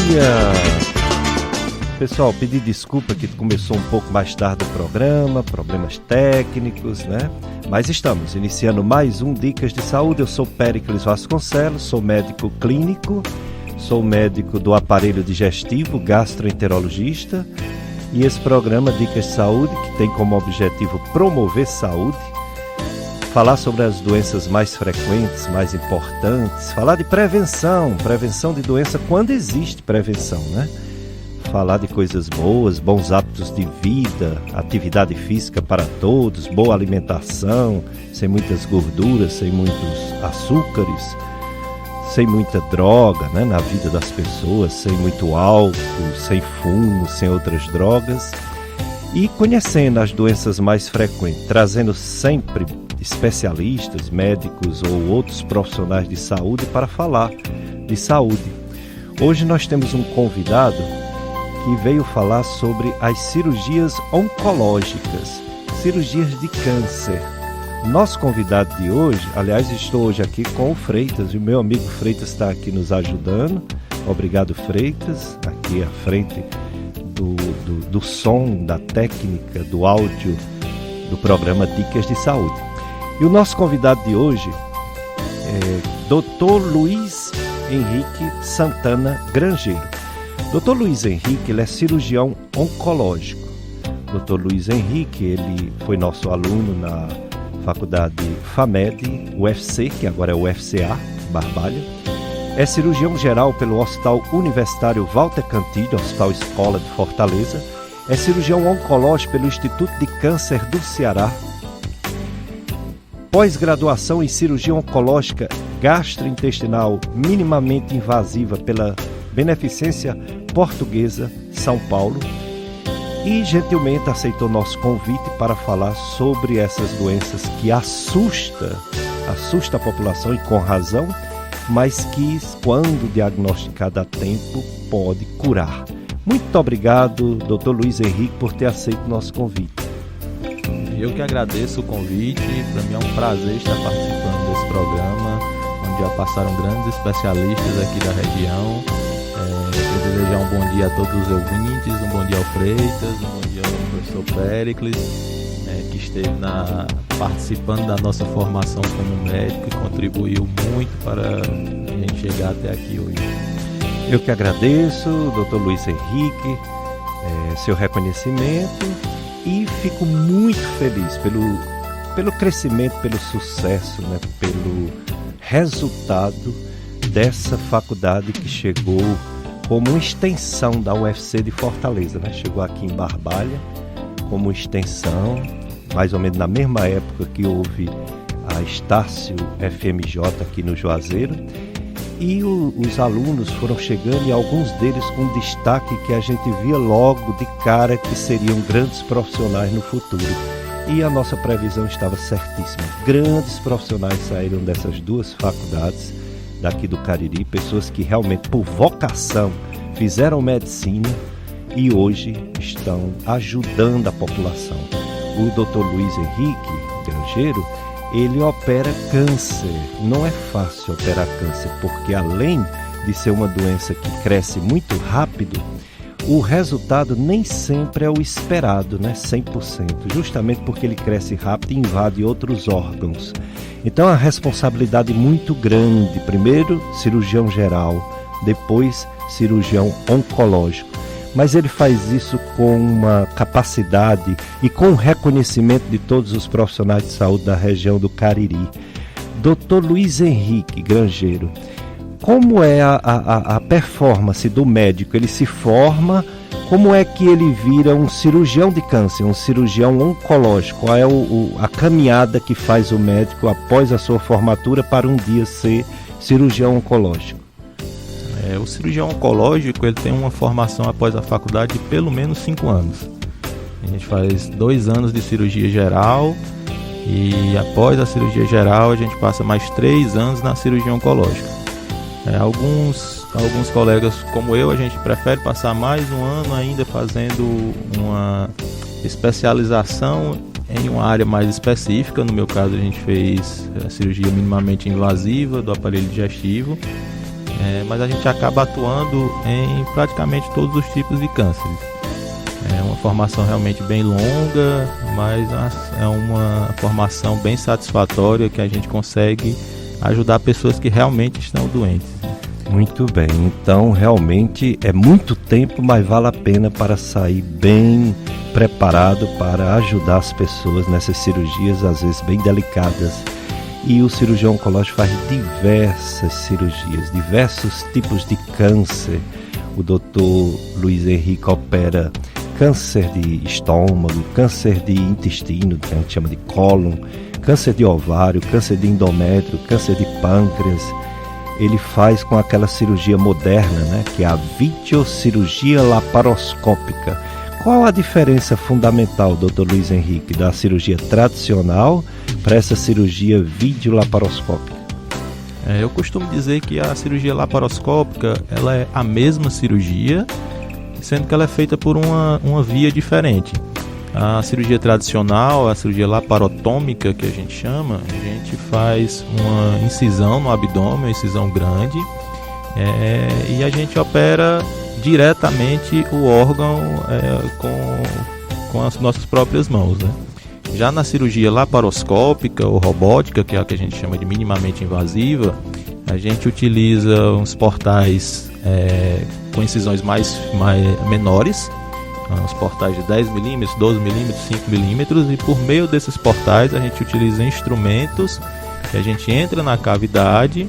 dia! Pessoal, pedi desculpa que começou um pouco mais tarde o programa, problemas técnicos, né? Mas estamos iniciando mais um Dicas de Saúde. Eu sou Péricles Vasconcelos, sou médico clínico, sou médico do aparelho digestivo, gastroenterologista, e esse programa Dicas de Saúde, que tem como objetivo promover saúde, falar sobre as doenças mais frequentes, mais importantes, falar de prevenção de doença quando existe prevenção, né? Falar de coisas boas, bons hábitos de vida, atividade física para todos, boa alimentação, sem muitas gorduras, sem muitos açúcares, sem muita droga, né, na vida das pessoas, sem muito álcool, sem fumo, sem outras drogas, e conhecendo as doenças mais frequentes, trazendo sempre especialistas, médicos ou outros profissionais de saúde para falar de saúde. Hoje nós temos um convidado que veio falar sobre as cirurgias oncológicas, cirurgias de câncer. Nosso convidado de hoje, aliás, estou hoje aqui com o Freitas, e o meu amigo Freitas está aqui nos ajudando. Obrigado, Freitas, aqui à frente do som, da técnica, do áudio do programa Dicas de Saúde. E o nosso convidado de hoje é Dr. Luiz Henrique Santana Grangeiro. Dr. Luiz Henrique, ele é cirurgião oncológico. Dr. Luiz Henrique, ele foi nosso aluno na faculdade FAMED, UFC, que agora é o UFCA, Barbalha. É cirurgião geral pelo Hospital Universitário Walter Cantilho, Hospital Escola de Fortaleza. É cirurgião oncológico pelo Instituto de Câncer do Ceará. Pós-graduação em cirurgia oncológica gastrointestinal minimamente invasiva pela Beneficência Portuguesa, São Paulo, e gentilmente aceitou nosso convite para falar sobre essas doenças que assusta a população, e com razão, mas que, quando diagnosticada a tempo, pode curar. Muito obrigado, Dr. Luiz Henrique, por ter aceito o nosso convite. Eu que agradeço o convite, para mim é um prazer estar participando desse programa, onde já passaram grandes especialistas aqui da região. Eu desejar um bom dia a todos os ouvintes, um bom dia ao Freitas, um bom dia ao professor Péricles, que esteve participando da nossa formação como médico e contribuiu muito para a gente chegar até aqui hoje. Eu que agradeço, Dr. Luiz Henrique, seu reconhecimento, e fico muito feliz pelo crescimento, pelo sucesso, né, pelo resultado dessa faculdade que chegou como uma extensão da UFC de Fortaleza, né? Chegou aqui em Barbalha como extensão, mais ou menos na mesma época que houve a Estácio FMJ aqui no Juazeiro, e os alunos foram chegando, e alguns deles com destaque que a gente via logo de cara que seriam grandes profissionais no futuro. E a nossa previsão estava certíssima. Grandes profissionais saíram dessas duas faculdades daqui do Cariri, pessoas que realmente por vocação fizeram medicina e hoje estão ajudando a população. O Dr. Luiz Henrique Grangeiro, ele opera câncer. Não é fácil operar câncer, porque além de ser uma doença que cresce muito rápido, o resultado nem sempre é o esperado, né? 100%, justamente porque ele cresce rápido e invade outros órgãos. Então, a responsabilidade muito grande. Primeiro, cirurgião geral, depois, cirurgião oncológico. Mas ele faz isso com uma capacidade e com o reconhecimento de todos os profissionais de saúde da região do Cariri. Dr. Luiz Henrique Grangeiro, como é a performance do médico? Ele se forma, como é que ele vira um cirurgião de câncer, um cirurgião oncológico? Qual é a caminhada que faz o médico após a sua formatura para um dia ser cirurgião oncológico? O cirurgião oncológico, ele tem uma formação após a faculdade de pelo menos 5 anos. A gente faz 2 anos de cirurgia geral e após a cirurgia geral a gente passa mais 3 anos na cirurgia oncológica. Alguns colegas como eu, a gente prefere passar mais 1 ano ainda fazendo uma especialização em uma área mais específica. No meu caso, a gente fez a cirurgia minimamente invasiva do aparelho digestivo. mas a gente acaba atuando em praticamente todos os tipos de cânceres. É uma formação realmente bem longa, mas é uma formação bem satisfatória que a gente consegue ajudar pessoas que realmente estão doentes. Muito bem, então realmente é muito tempo, mas vale a pena para sair bem preparado para ajudar as pessoas nessas cirurgias, às vezes bem delicadas. E o cirurgião oncológico faz diversas cirurgias, diversos tipos de câncer. O doutor Luiz Henrique opera câncer de estômago, câncer de intestino, que a gente chama de cólon, câncer de ovário, câncer de endométrio, câncer de pâncreas. Ele faz com aquela cirurgia moderna, né, que é a videocirurgia laparoscópica. Qual a diferença fundamental, doutor Luiz Henrique, da cirurgia tradicional para essa cirurgia videolaparoscópica? Eu costumo dizer que a cirurgia laparoscópica ela é a mesma cirurgia, sendo que ela é feita por uma via diferente. A cirurgia tradicional, a cirurgia laparotômica, que a gente chama, a gente faz uma incisão no abdômen, uma incisão grande, e a gente opera diretamente o órgão com as nossas próprias mãos, né? Já na cirurgia laparoscópica ou robótica, que é a que a gente chama de minimamente invasiva, a gente utiliza uns portais com incisões menores, os portais de 10 mm, 12 mm, 5 mm, e por meio desses portais a gente utiliza instrumentos que a gente entra na cavidade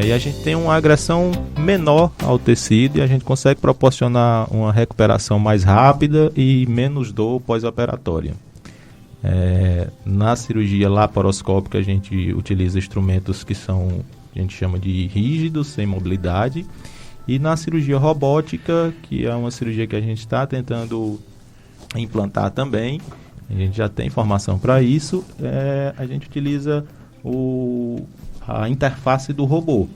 e a gente tem uma agressão menor ao tecido e a gente consegue proporcionar uma recuperação mais rápida e menos dor pós-operatória. Na cirurgia laparoscópica a gente utiliza instrumentos que a gente chama de rígidos, sem mobilidade. E na cirurgia robótica, que é uma cirurgia que a gente está tentando implantar também, a gente já tem informação para isso, a gente utiliza a interface do robô.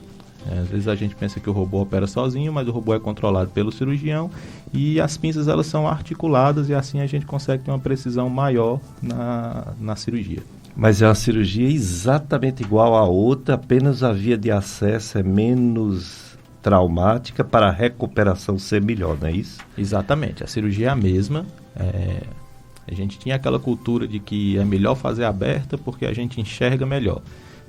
Às vezes a gente pensa que o robô opera sozinho, mas o robô é controlado pelo cirurgião e as pinças elas são articuladas e assim a gente consegue ter uma precisão maior na cirurgia. Mas é uma cirurgia exatamente igual à outra, apenas a via de acesso é menos traumática para a recuperação ser melhor, não é isso? Exatamente, a cirurgia é a mesma. A gente tinha aquela cultura de que é melhor fazer aberta porque a gente enxerga melhor.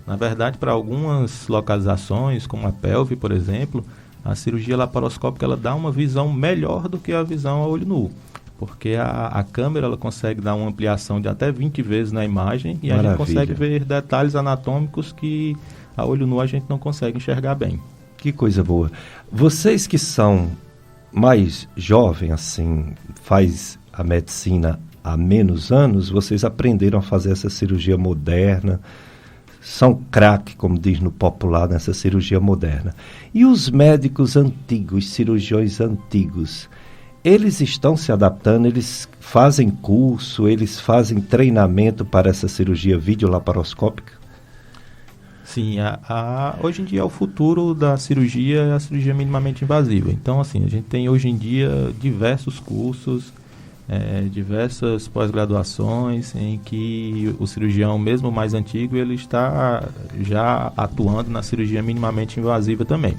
Na verdade, para algumas localizações, como a pelve, por exemplo, a cirurgia laparoscópica ela dá uma visão melhor do que a visão a olho nu. Porque a câmera ela consegue dar uma ampliação de até 20 vezes na imagem e Maravilha. A gente consegue ver detalhes anatômicos que a olho nu a gente não consegue enxergar bem. Que coisa boa. Vocês que são mais jovens, assim, faz a medicina há menos anos, vocês aprenderam a fazer essa cirurgia moderna, são craque, como diz no popular, nessa cirurgia moderna. E os médicos antigos, cirurgiões antigos, eles estão se adaptando, eles fazem curso, eles fazem treinamento para essa cirurgia videolaparoscópica? Sim, hoje em dia o futuro da cirurgia é a cirurgia minimamente invasiva. Então, assim, a gente tem hoje em dia diversos cursos, diversas pós-graduações em que o cirurgião, mesmo mais antigo, ele está já atuando na cirurgia minimamente invasiva também.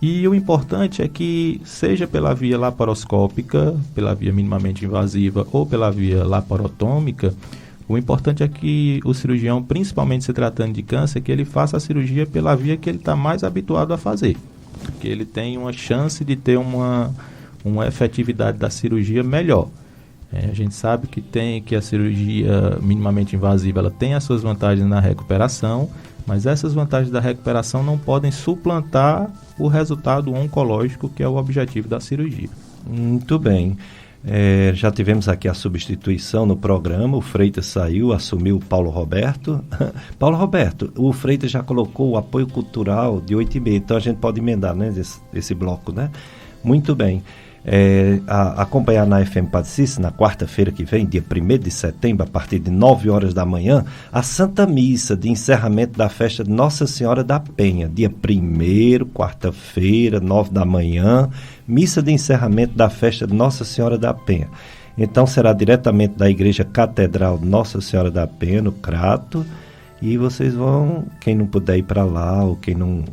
E o importante é que, seja pela via laparoscópica, pela via minimamente invasiva ou pela via laparotômica, o importante é que o cirurgião, principalmente se tratando de câncer, que ele faça a cirurgia pela via que ele está mais habituado a fazer. Que ele tem uma chance de ter uma efetividade da cirurgia melhor. A gente sabe que a cirurgia minimamente invasiva ela tem as suas vantagens na recuperação, mas essas vantagens da recuperação não podem suplantar o resultado oncológico, que é o objetivo da cirurgia. Muito bem. Já tivemos aqui a substituição no programa, o Freitas saiu, assumiu o Paulo Roberto. Paulo Roberto, o Freitas já colocou o apoio cultural de 8h30, então a gente pode emendar, né, esse bloco, né? Muito bem. Acompanhar na FM Padre Cícero, na quarta-feira que vem, dia 1º de setembro, a partir de 9 horas da manhã, a Santa Missa de encerramento da festa de Nossa Senhora da Penha, dia 1º, quarta-feira, 9 da manhã, missa de encerramento da festa de Nossa Senhora da Penha. Então será diretamente da Igreja Catedral Nossa Senhora da Penha, no Crato, e vocês vão, quem não puder ir para lá, ou quem não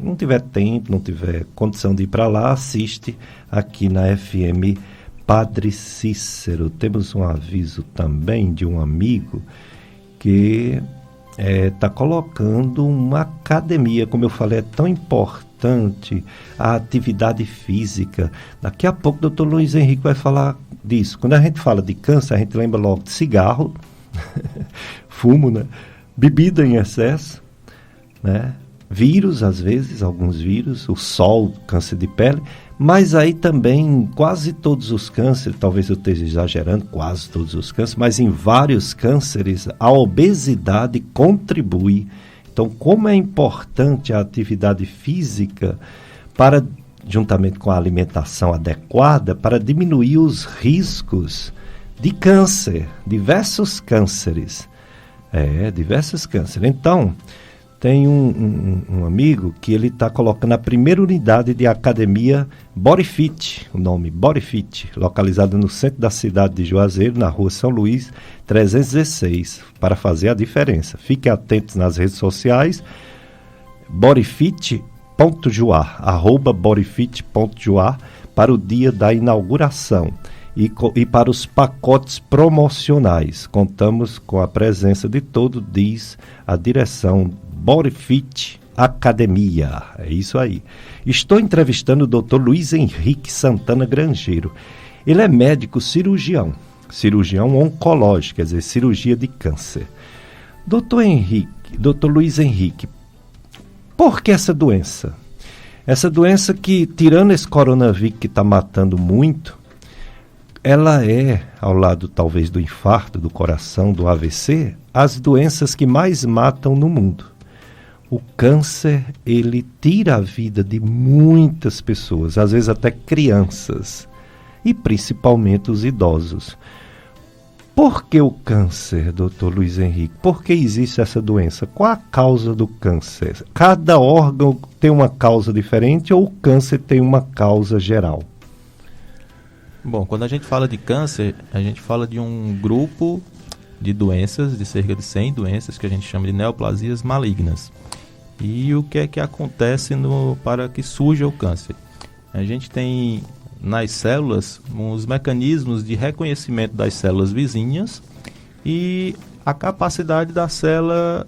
não tiver tempo, não tiver condição de ir para lá, assiste aqui na FM Padre Cícero. Temos um aviso também de um amigo que está colocando uma academia, como eu falei, é tão importante a atividade física. Daqui a pouco o Dr. Luiz Henrique vai falar disso. Quando a gente fala de câncer, a gente lembra logo de cigarro, fumo, né? Bebida em excesso, né? Vírus, às vezes, alguns vírus, o sol, câncer de pele, mas aí também quase todos os cânceres, talvez eu esteja exagerando, quase todos os cânceres, mas em vários cânceres a obesidade contribui. Então, como é importante a atividade física para, juntamente com a alimentação adequada, para diminuir os riscos de câncer, diversos cânceres. Diversos cânceres. Então, tem um amigo que ele está colocando a primeira unidade de academia Bodyfit, o nome Bodyfit, localizada no centro da cidade de Juazeiro, na rua São Luís, 316, para fazer a diferença. Fiquem atentos nas redes sociais, bodyfit.juar, @bodyfit.juar, para o dia da inauguração. E para os pacotes promocionais, contamos com a presença de todo, diz a direção Bodyfit Academia. É isso aí. Estou entrevistando o Dr. Luiz Henrique Santana Grangeiro. Ele é médico cirurgião oncológico, quer dizer, cirurgia de câncer. Dr. Luiz Henrique, por que essa doença? Essa doença que, tirando esse coronavírus que está matando muito, ela é, ao lado talvez do infarto, do coração, do AVC, as doenças que mais matam no mundo. O câncer, ele tira a vida de muitas pessoas, às vezes até crianças, e principalmente os idosos. Por que o câncer, Dr. Luiz Henrique? Por que existe essa doença? Qual a causa do câncer? Cada órgão tem uma causa diferente ou o câncer tem uma causa geral? Bom, quando a gente fala de câncer, a gente fala de um grupo de doenças, de cerca de 100 doenças, que a gente chama de neoplasias malignas. E o que é que acontece para que surja o câncer? A gente tem nas células uns mecanismos de reconhecimento das células vizinhas e a capacidade da célula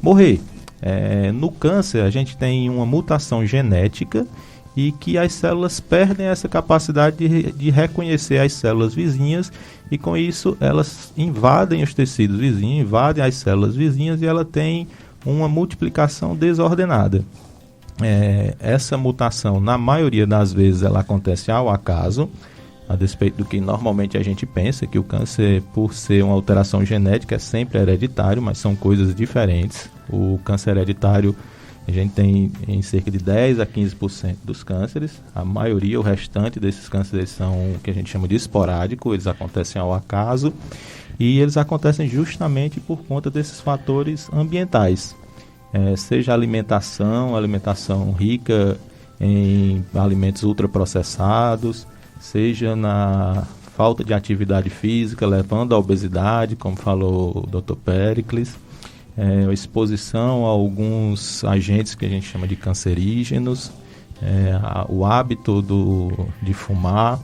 morrer. No câncer, a gente tem uma mutação genética e que as células perdem essa capacidade de reconhecer as células vizinhas e com isso elas invadem os tecidos vizinhos, invadem as células vizinhas e ela tem uma multiplicação desordenada. Essa mutação, na maioria das vezes, ela acontece ao acaso, a despeito do que normalmente a gente pensa, que o câncer, por ser uma alteração genética, é sempre hereditário, mas são coisas diferentes. O câncer hereditário, a gente tem em cerca de 10 a 15% dos cânceres. A maioria, o restante desses cânceres são o que a gente chama de esporádico, eles acontecem ao acaso e eles acontecem justamente por conta desses fatores ambientais. Seja alimentação rica em alimentos ultraprocessados, seja na falta de atividade física, levando à obesidade, como falou o Dr. Péricles, exposição a alguns agentes que a gente chama de cancerígenos, o hábito de fumar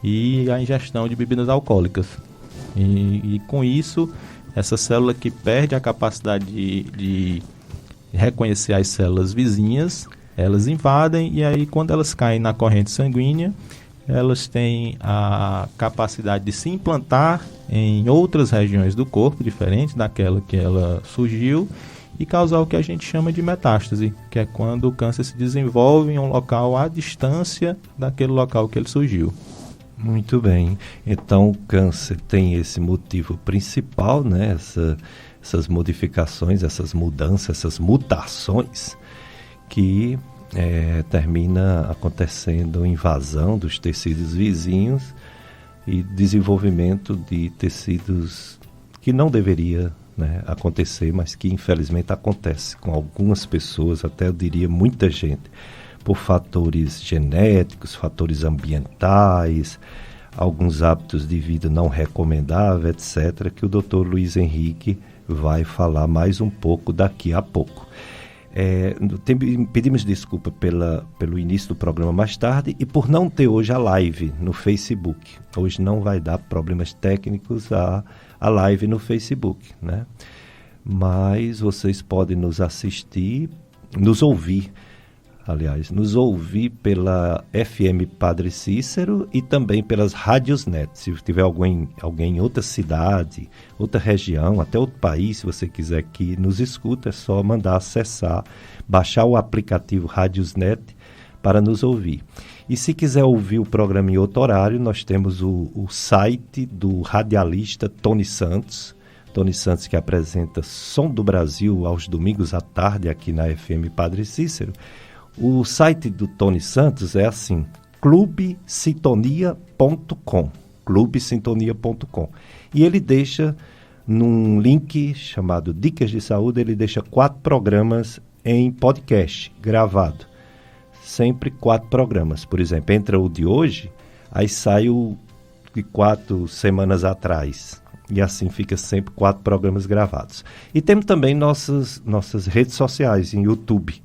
e a ingestão de bebidas alcoólicas. E com isso, essa célula que perde a capacidade de reconhecer as células vizinhas, elas invadem e aí quando elas caem na corrente sanguínea, elas têm a capacidade de se implantar em outras regiões do corpo, diferente daquela que ela surgiu, e causar o que a gente chama de metástase, que é quando o câncer se desenvolve em um local à distância daquele local que ele surgiu. Muito bem. Então o câncer tem esse motivo principal, né? Essas modificações, essas mudanças, essas mutações que termina acontecendo invasão dos tecidos vizinhos e desenvolvimento de tecidos que não deveria, né, acontecer, mas que infelizmente acontece com algumas pessoas, até eu diria muita gente, por fatores genéticos, fatores ambientais, alguns hábitos de vida não recomendáveis, etc., que o Dr. Luiz Henrique vai falar mais um pouco daqui a pouco. Pedimos desculpa pelo início do programa mais tarde e por não ter hoje a live no Facebook. Hoje não vai dar problemas técnicos a live no Facebook, né? Mas vocês podem nos ouvir pela FM Padre Cícero e também pelas rádios net. Se tiver alguém em outra cidade, outra região, até outro país, se você quiser que nos escuta, é só mandar acessar, baixar o aplicativo Rádios Net para nos ouvir. E se quiser ouvir o programa em outro horário, nós temos o site do radialista Tony Santos, que apresenta Som do Brasil aos domingos à tarde aqui na FM Padre Cícero. O site do Tony Santos é assim, clubesintonia.com, e ele deixa num link chamado Dicas de Saúde, ele deixa 4 programas em podcast, gravado, sempre 4 programas. Por exemplo, entra o de hoje, aí sai o de 4 semanas atrás, e assim fica sempre 4 programas gravados. E temos também nossas redes sociais em YouTube.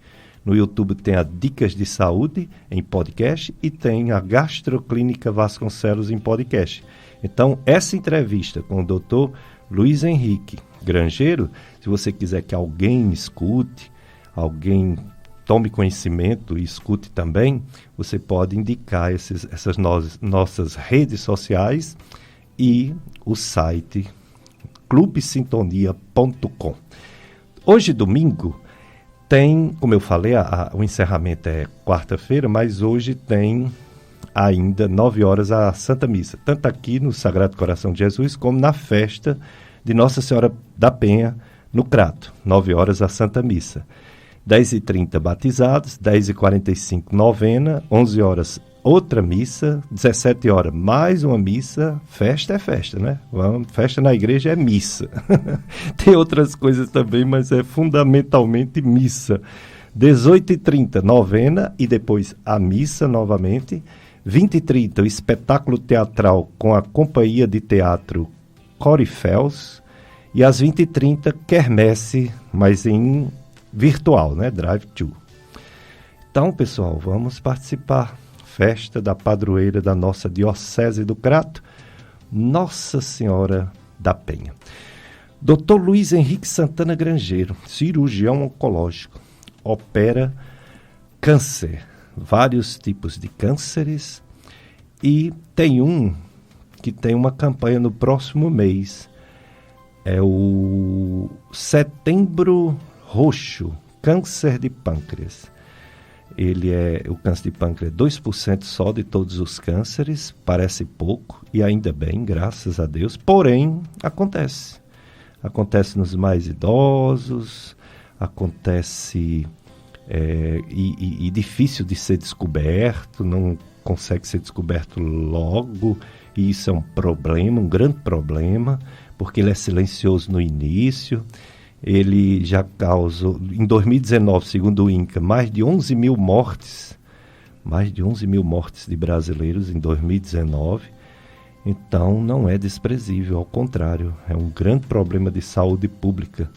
No YouTube tem a Dicas de Saúde em podcast e tem a Gastroclínica Vasconcelos em podcast. Então, essa entrevista com o Dr. Luiz Henrique Grangeiro, se você quiser que alguém escute, alguém tome conhecimento e escute também, você pode indicar essas nossas redes sociais e o site clubesintonia.com. Hoje, domingo, tem, como eu falei, o encerramento é quarta-feira, mas hoje tem ainda 9 horas a Santa Missa, tanto aqui no Sagrado Coração de Jesus, como na festa de Nossa Senhora da Penha, no Crato, 9 horas a Santa Missa. 10h30 batizados, 10h45 novena, 11 horas outra missa, 17 horas mais uma missa. Festa é festa, né? Festa na igreja é missa. Tem outras coisas também, mas é fundamentalmente missa. 18h30 novena e depois a missa novamente. 20h30 o espetáculo teatral com a companhia de teatro Corifels. E às 20h30 quermesse, mas em virtual, né? Drive-thru. Então, pessoal, vamos participar. Festa da padroeira da nossa Diocese do Crato, Nossa Senhora da Penha. Dr. Luiz Henrique Santana Grangeiro, cirurgião oncológico, opera câncer, vários tipos de cânceres, e tem um que tem uma campanha no próximo mês, é o Setembro Roxo, câncer de pâncreas. O câncer de pâncreas é 2% só de todos os cânceres, parece pouco, e ainda bem, graças a Deus, porém, acontece. Acontece nos mais idosos, acontece e difícil de ser descoberto, não consegue ser descoberto logo, e isso é um problema, um grande problema, porque ele é silencioso no início. Ele já causou, em 2019, segundo o INCA, mais de 11 mil mortes de brasileiros em 2019. Então, não é desprezível, ao contrário, é um grande problema de saúde pública.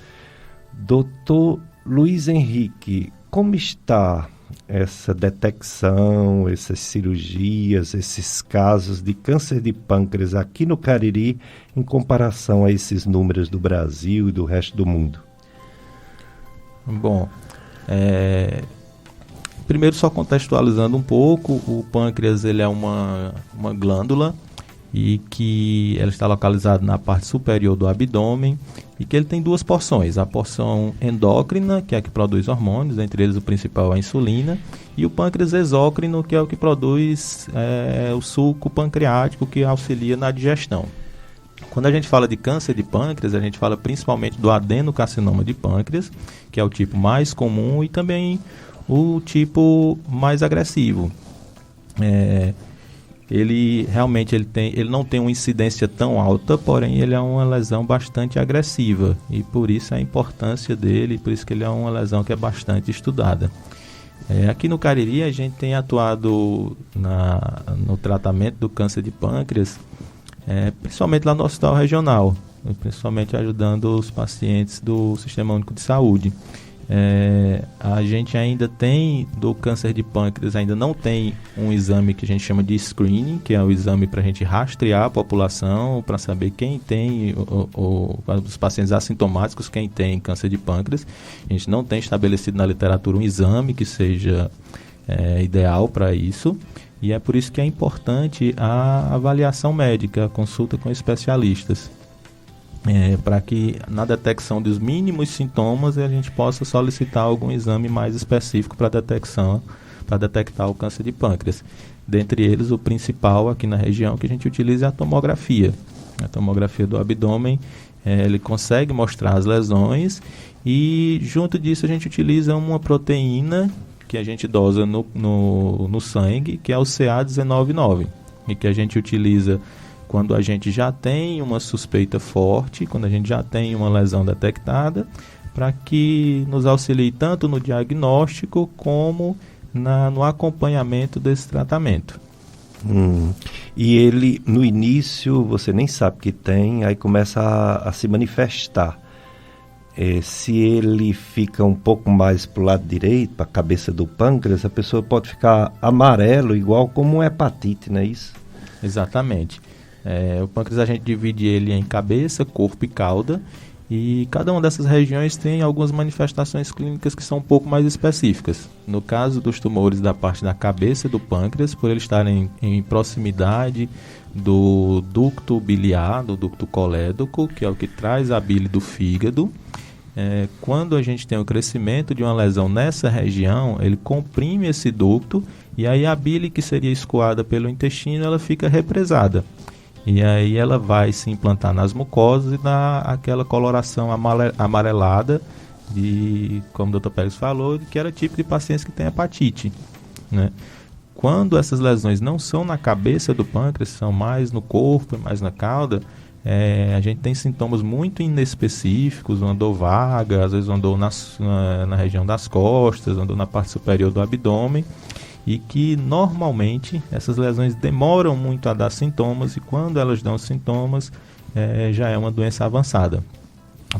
Doutor Luiz Henrique, como está essa detecção, essas cirurgias, esses casos de câncer de pâncreas aqui no Cariri, em comparação a esses números do Brasil e do resto do mundo? Bom, primeiro só contextualizando um pouco, o pâncreas ele é uma glândula e que ela está localizada na parte superior do abdômen e que ele tem 2 porções, a porção endócrina, que é a que produz hormônios, entre eles o principal é a insulina, e o pâncreas exócrino, que é o que produz o suco pancreático, que auxilia na digestão. Quando a gente fala de câncer de pâncreas, a gente fala principalmente do adenocarcinoma de pâncreas, que é o tipo mais comum e também o tipo mais agressivo. Ele realmente ele não tem uma incidência tão alta, porém ele é uma lesão bastante agressiva e por isso a importância dele, por isso que ele é uma lesão que é bastante estudada. Aqui no Cariri a gente tem atuado no tratamento do câncer de pâncreas, principalmente lá no Hospital Regional, principalmente ajudando os pacientes do Sistema Único de Saúde. A gente ainda tem, do câncer de pâncreas, ainda não tem um exame que a gente chama de screening, que é o exame para a gente rastrear a população, para saber quem tem, os pacientes assintomáticos, quem tem câncer de pâncreas. A gente não tem estabelecido na literatura um exame que seja ideal para isso, e é por isso que é importante a avaliação médica, a consulta com especialistas. Para que na detecção dos mínimos sintomas a gente possa solicitar algum exame mais específico para detectar o câncer de pâncreas. Dentre eles, o principal aqui na região que a gente utiliza é a tomografia. A tomografia do abdômen, ele consegue mostrar as lesões, e junto disso a gente utiliza uma proteína que a gente dosa no sangue, que é o CA199, e que a gente utiliza quando a gente já tem uma suspeita forte, quando a gente já tem uma lesão detectada, para que nos auxilie tanto no diagnóstico como no acompanhamento desse tratamento. E ele, no início, você nem sabe que tem, aí começa a se manifestar. Se ele fica um pouco mais para o lado direito, para a cabeça do pâncreas, a pessoa pode ficar amarelo, igual como uma hepatite, não é isso? Exatamente. O pâncreas a gente divide ele em cabeça, corpo e cauda, e cada uma dessas regiões tem algumas manifestações clínicas que são um pouco mais específicas. No caso dos tumores da parte da cabeça do pâncreas, por eles estarem em proximidade do ducto biliar, do ducto colédoco, que é o que traz a bile do fígado, quando a gente tem o crescimento de uma lesão nessa região, ele comprime esse ducto, e aí a bile que seria escoada pelo intestino, ela fica represada. E aí ela vai se implantar nas mucosas e dá aquela coloração amarelada, como o Dr. Pérez falou, que era típico de pacientes que têm hepatite, né? Quando essas lesões não são na cabeça do pâncreas, são mais no corpo e mais na cauda, a gente tem sintomas muito inespecíficos, uma dor vaga, às vezes uma dor na região das costas, uma dor na parte superior do abdômen, e que normalmente essas lesões demoram muito a dar sintomas, e quando elas dão sintomas já é uma doença avançada.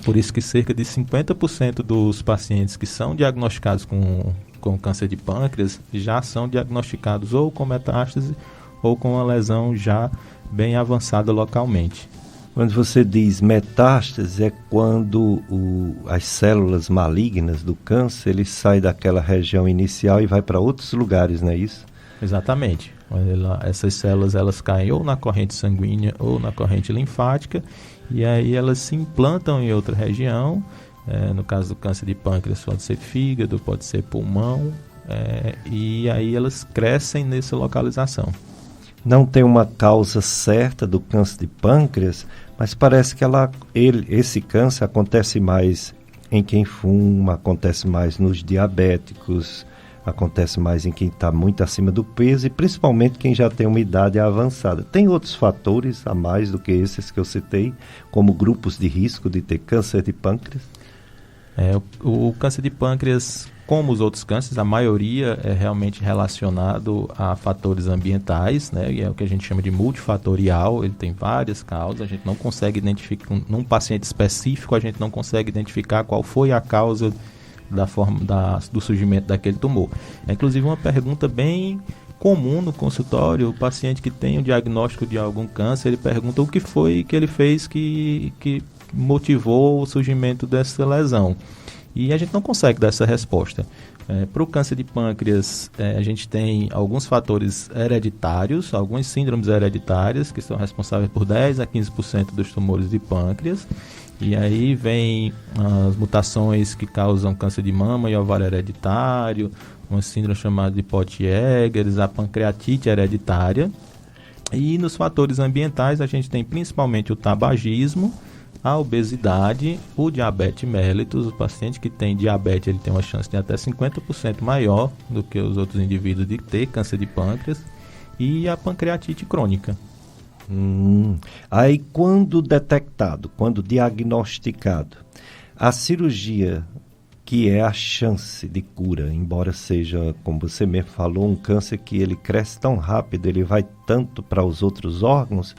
Por isso que cerca de 50% dos pacientes que são diagnosticados com câncer de pâncreas já são diagnosticados ou com metástase ou com uma lesão já bem avançada localmente. Quando você diz metástase, é quando as células malignas do câncer, ele sai daquela região inicial e vai para outros lugares, não é isso? Exatamente. Essas células, elas caem ou na corrente sanguínea ou na corrente linfática, e aí elas se implantam em outra região. No caso do câncer de pâncreas, pode ser fígado, pode ser pulmão, e aí elas crescem nessa localização. Não tem uma causa certa do câncer de pâncreas, mas parece que esse câncer acontece mais em quem fuma, acontece mais nos diabéticos, acontece mais em quem está muito acima do peso, e principalmente quem já tem uma idade avançada. Tem outros fatores a mais do que esses que eu citei, como grupos de risco de ter câncer de pâncreas? O câncer de pâncreas, como os outros cânceres, a maioria é realmente relacionado a fatores ambientais, né? E é o que a gente chama de multifatorial. Ele tem várias causas, a gente não consegue identificar, num paciente específico, a gente não consegue identificar qual foi a causa do surgimento daquele tumor. É inclusive uma pergunta bem comum no consultório. O paciente que tem o diagnóstico de algum câncer, ele pergunta o que foi que ele fez que motivou o surgimento dessa lesão. E a gente não consegue dar essa resposta. Para o câncer de pâncreas, a gente tem alguns fatores hereditários, algumas síndromes hereditárias que são responsáveis por 10 a 15% dos tumores de pâncreas. E aí vem as mutações que causam câncer de mama e ovário hereditário, uma síndrome chamada de Pott-Eggers, a pancreatite hereditária. E nos fatores ambientais a gente tem principalmente o tabagismo, a obesidade, o diabetes mellitus. O paciente que tem diabetes, ele tem uma chance de até 50% maior do que os outros indivíduos de ter câncer de pâncreas, e a pancreatite crônica. Aí quando detectado, quando diagnosticado, a cirurgia, que é a chance de cura, embora seja, como você mesmo falou, um câncer que ele cresce tão rápido, ele vai tanto para os outros órgãos,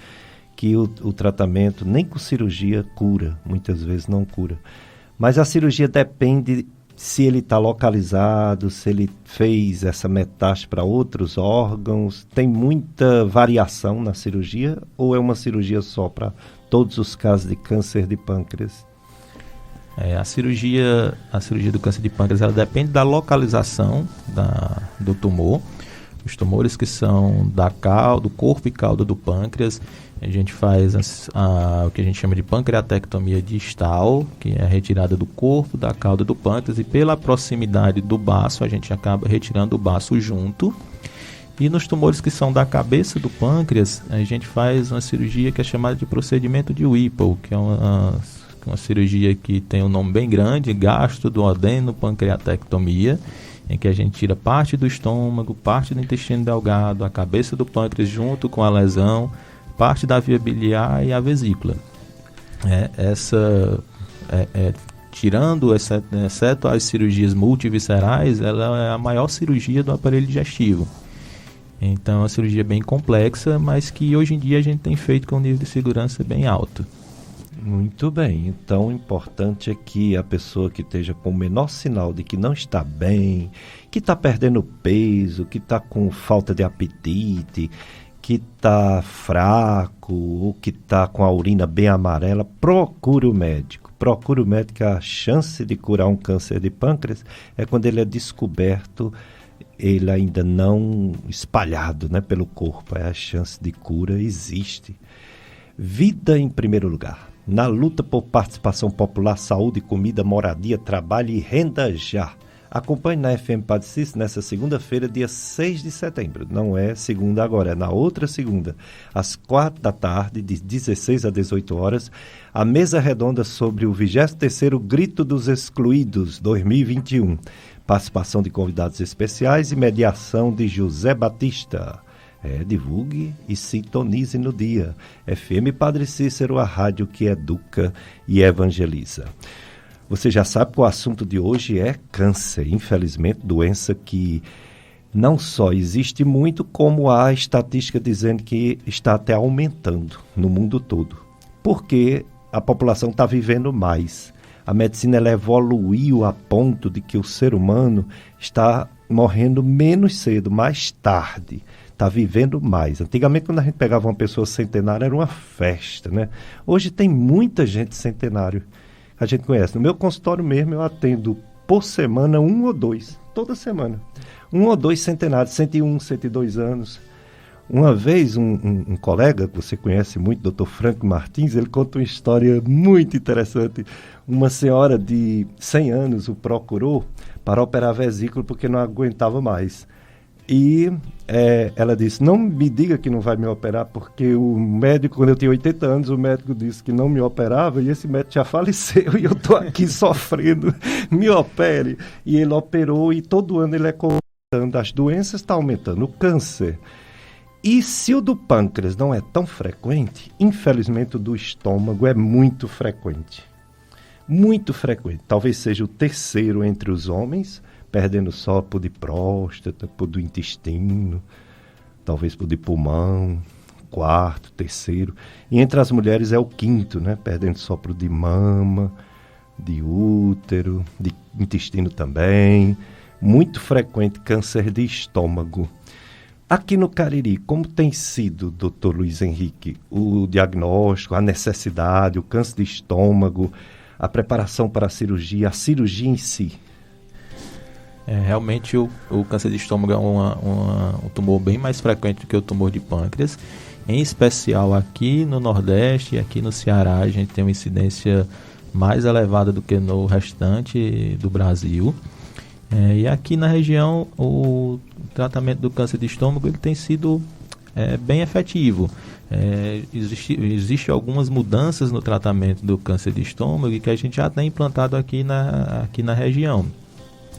que o tratamento nem com cirurgia cura, muitas vezes não cura. Mas a cirurgia depende se ele está localizado, se ele fez essa metástase para outros órgãos? Tem muita variação na cirurgia ou é uma cirurgia só para todos os casos de câncer de pâncreas? A cirurgia do câncer de pâncreas, ela depende da localização do tumor. Os tumores que são do corpo e cauda do pâncreas, a gente faz o que a gente chama de pancreatectomia distal, que é a retirada do corpo, da cauda do pâncreas, e pela proximidade do baço, a gente acaba retirando o baço junto. E nos tumores que são da cabeça do pâncreas, a gente faz uma cirurgia que é chamada de procedimento de Whipple, que é uma cirurgia que tem um nome bem grande, gasto-duodeno-pancreatectomia, em que a gente tira parte do estômago, parte do intestino delgado, a cabeça do pâncreas junto com a lesão, parte da via biliar e a vesícula. Tirando, exceto as cirurgias multiviscerais, ela é a maior cirurgia do aparelho digestivo. Então é uma cirurgia bem complexa, mas que hoje em dia a gente tem feito com um nível de segurança bem alto. Muito bem, então o importante é que a pessoa que esteja com o menor sinal de que não está bem, que está perdendo peso, que está com falta de apetite, que está fraco ou que está com a urina bem amarela, procure o médico. Procure o médico. A chance de curar um câncer de pâncreas é quando ele é descoberto, ele ainda não espalhado, né, pelo corpo. A chance de cura existe. Vida em primeiro lugar. Na luta por participação popular, saúde, comida, moradia, trabalho e renda já. Acompanhe na FM Padre Cícero nessa segunda-feira, dia 6 de setembro. Não é segunda agora, é na outra segunda, às 4 da tarde, de 16 a 18 horas, a mesa redonda sobre o 23º Grito dos Excluídos 2021. Participação de convidados especiais e mediação de José Batista. Divulgue e sintonize no dia. FM Padre Cícero, a rádio que educa e evangeliza. Você já sabe que o assunto de hoje é câncer. Infelizmente, doença que não só existe muito, como há estatística dizendo que está até aumentando no mundo todo. Porque a população está vivendo mais. A medicina ela evoluiu a ponto de que o ser humano está morrendo menos cedo, mais tarde. Está vivendo mais. Antigamente, quando a gente pegava uma pessoa centenária, era uma festa, né? Hoje tem muita gente centenário que a gente conhece. No meu consultório mesmo, eu atendo por semana 1 ou 2, toda semana. 1 ou 2 centenários, 101, 102 anos. Uma vez, um colega que você conhece muito, Dr. Franco Martins, ele conta uma história muito interessante. Uma senhora de 100 anos o procurou para operar a vesícula porque não aguentava mais. E ela disse, não me diga que não vai me operar, porque o médico, quando eu tinha 80 anos, o médico disse que não me operava, e esse médico já faleceu, e eu estou aqui sofrendo, me opere. E ele operou, e todo ano ele é contando, as doenças estão aumentando, o câncer. E se o do pâncreas não é tão frequente, infelizmente o do estômago é muito frequente. Muito frequente. Talvez seja o terceiro entre os homens, perdendo só por de próstata, por do intestino, talvez por de pulmão, quarto, terceiro. E entre as mulheres é o quinto, né? Perdendo só por de mama, de útero, de intestino também. Muito frequente câncer de estômago. Aqui no Cariri, como tem sido, doutor Luiz Henrique, o diagnóstico, a necessidade, o câncer de estômago, a preparação para a cirurgia em si? Realmente o câncer de estômago é um tumor bem mais frequente do que o tumor de pâncreas. Em especial aqui no Nordeste e aqui no Ceará, a gente tem uma incidência mais elevada do que no restante do Brasil. E aqui na região, o tratamento do câncer de estômago ele tem sido bem efetivo. Existem algumas mudanças no tratamento do câncer de estômago que a gente já tem implantado aqui na região.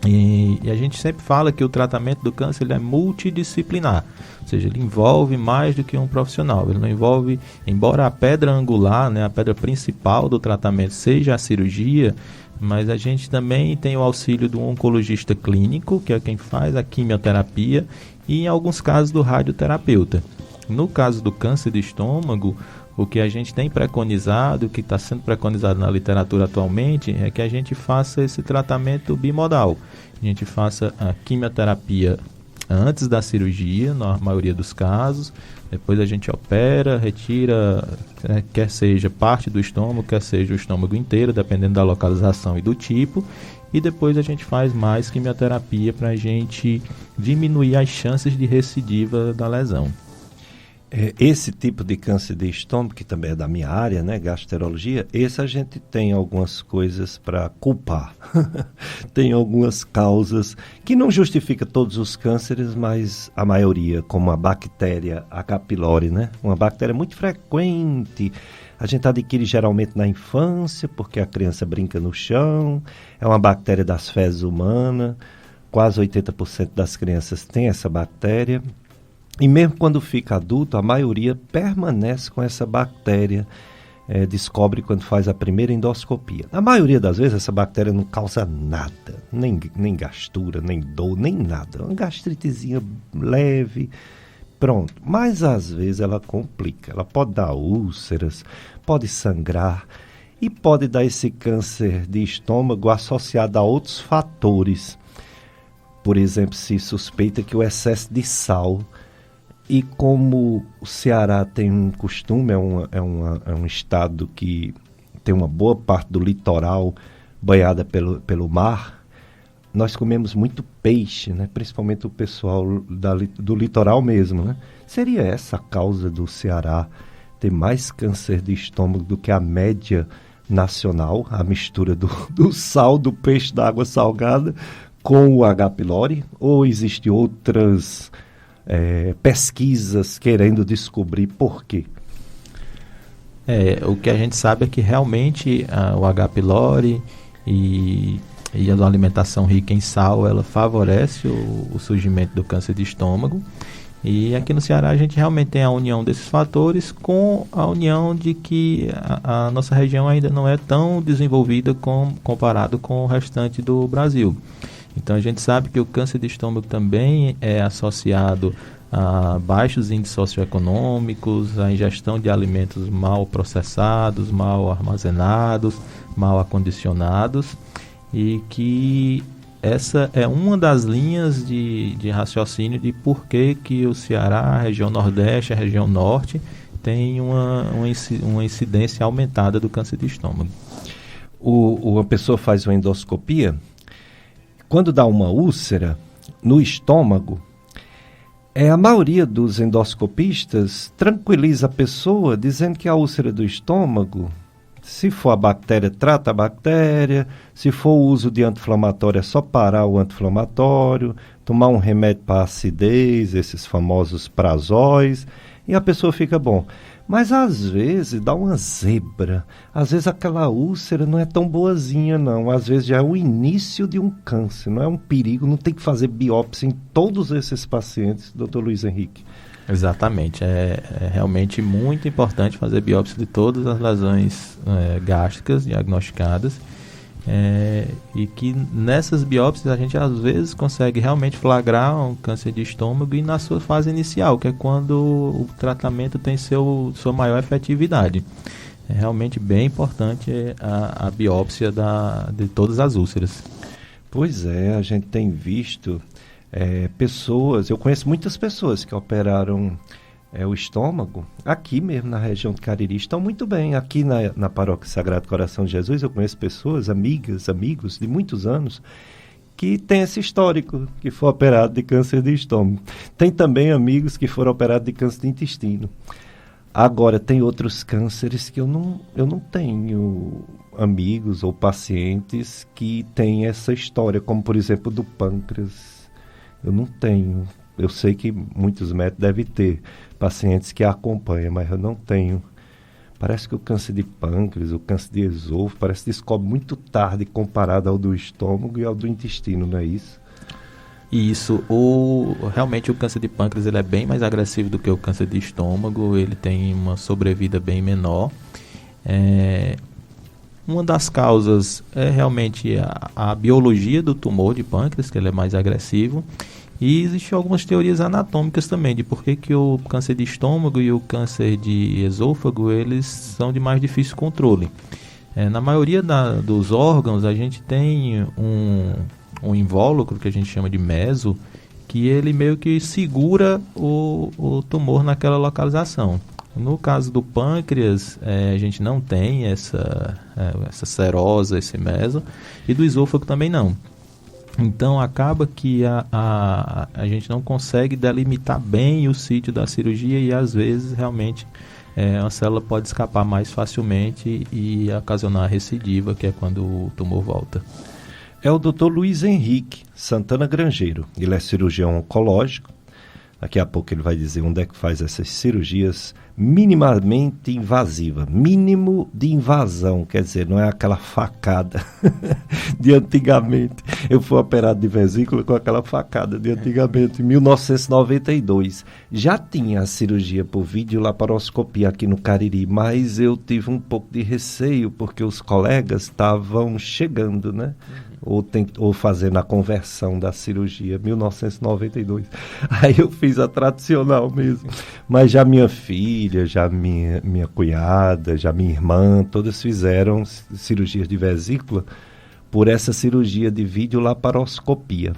E a gente sempre fala que o tratamento do câncer ele é multidisciplinar, ou seja, ele envolve mais do que um profissional. Ele não envolve, embora a pedra angular, né, a pedra principal do tratamento seja a cirurgia, mas a gente também tem o auxílio do oncologista clínico, que é quem faz a quimioterapia, e em alguns casos do radioterapeuta. No caso do câncer de estômago, O que a gente tem preconizado, o que está sendo preconizado na literatura atualmente, é que a gente faça esse tratamento bimodal. A gente faça a quimioterapia antes da cirurgia, na maioria dos casos. Depois a gente opera, retira, quer seja parte do estômago, quer seja o estômago inteiro, dependendo da localização e do tipo. E depois a gente faz mais quimioterapia para a gente diminuir as chances de recidiva da lesão. Esse tipo de câncer de estômago, que também é da minha área, né, gastroenterologia, esse a gente tem algumas coisas para culpar. Tem algumas causas que não justifica todos os cânceres, mas a maioria, como a bactéria H. pylori, né? Uma bactéria muito frequente. A gente adquire geralmente na infância, porque a criança brinca no chão. É uma bactéria das fezes humanas. Quase 80% das crianças têm essa bactéria. E mesmo quando fica adulto, a maioria permanece com essa bactéria, descobre quando faz a primeira endoscopia. Na maioria das vezes, essa bactéria não causa nada, nem gastura, nem dor, nem nada. Uma gastritezinha leve, pronto. Mas às vezes ela complica, ela pode dar úlceras, pode sangrar e pode dar esse câncer de estômago associado a outros fatores. Por exemplo, se suspeita que o excesso de sal. E como o Ceará tem um costume, é um estado que tem uma boa parte do litoral banhada pelo mar, nós comemos muito peixe, né? Principalmente o pessoal do litoral mesmo. Né? Seria essa a causa do Ceará ter mais câncer de estômago do que a média nacional, a mistura do sal, do peixe da água salgada com o H. pylori? Ou existem outras pesquisas querendo descobrir por quê? O que a gente sabe é que realmente o H. pylori e a alimentação rica em sal, ela favorece o surgimento do câncer de estômago. E aqui no Ceará a gente realmente tem a união desses fatores com a união de que a nossa região ainda não é tão desenvolvida comparado com o restante do Brasil. Então a gente sabe que o câncer de estômago também é associado a baixos índices socioeconômicos, a ingestão de alimentos mal processados, mal armazenados, mal acondicionados, e que essa é uma das linhas de raciocínio de por que o Ceará, a região Nordeste, a região Norte, tem uma incidência aumentada do câncer de estômago. Uma pessoa faz uma endoscopia. Quando dá uma úlcera no estômago, a maioria dos endoscopistas tranquiliza a pessoa dizendo que a úlcera do estômago, se for a bactéria, trata a bactéria, se for o uso de anti-inflamatório, é só parar o anti-inflamatório, tomar um remédio para acidez, esses famosos prazóis, e a pessoa fica bom. Mas às vezes dá uma zebra, às vezes aquela úlcera não é tão boazinha não, às vezes já é o início de um câncer, não é um perigo, não tem que fazer biópsia em todos esses pacientes, doutor Luiz Henrique. Exatamente, é realmente muito importante fazer biópsia de todas as lesões gástricas diagnosticadas, e que nessas biópsias a gente às vezes consegue realmente flagrar um câncer de estômago e na sua fase inicial, que é quando o tratamento tem sua maior efetividade. É realmente bem importante a biópsia de todas as úlceras. Pois é, a gente tem visto pessoas, eu conheço muitas pessoas que operaram o estômago, aqui mesmo na região de Cariri, estão muito bem. Aqui na Paróquia Sagrado Coração de Jesus, eu conheço pessoas, amigas, amigos de muitos anos, que têm esse histórico, que foi operado de câncer de estômago. Tem também amigos que foram operados de câncer de intestino. Agora, tem outros cânceres que eu não tenho amigos ou pacientes que têm essa história, como por exemplo do pâncreas. Eu não tenho. Eu sei que muitos médicos devem ter pacientes que a acompanham, mas eu não tenho. Parece que o câncer de pâncreas, o câncer de esôfago, parece que descobre muito tarde comparado ao do estômago e ao do intestino, não é isso? Isso, realmente o câncer de pâncreas ele é bem mais agressivo do que o câncer de estômago, ele tem uma sobrevida bem menor. Uma das causas é realmente a biologia do tumor de pâncreas, que ele é mais agressivo, E existem algumas teorias anatômicas também, de por que o câncer de estômago e o câncer de esôfago, eles são de mais difícil controle. Na maioria dos órgãos, a gente tem um invólucro, que a gente chama de meso, que ele meio que segura o tumor naquela localização. No caso do pâncreas, a gente não tem essa serosa, esse meso, e do esôfago também não. Então acaba que a gente não consegue delimitar bem o sítio da cirurgia e às vezes realmente uma célula pode escapar mais facilmente e ocasionar a recidiva, que é quando o tumor volta. É o Dr. Luiz Henrique Santana Grangeiro. Ele é cirurgião oncológico. Daqui a pouco ele vai dizer onde é que faz essas cirurgias minimamente invasivas. Mínimo de invasão, quer dizer, não é aquela facada de antigamente. Eu fui operado de vesícula com aquela facada de antigamente, em 1992. Já tinha a cirurgia por videolaparoscopia aqui no Cariri, mas eu tive um pouco de receio, porque os colegas estavam chegando, né? Ou fazendo a conversão da cirurgia, 1992. Aí eu fiz a tradicional mesmo. Mas já minha filha, já minha cunhada, já minha irmã, todas fizeram cirurgias de vesícula por essa cirurgia de videolaparoscopia.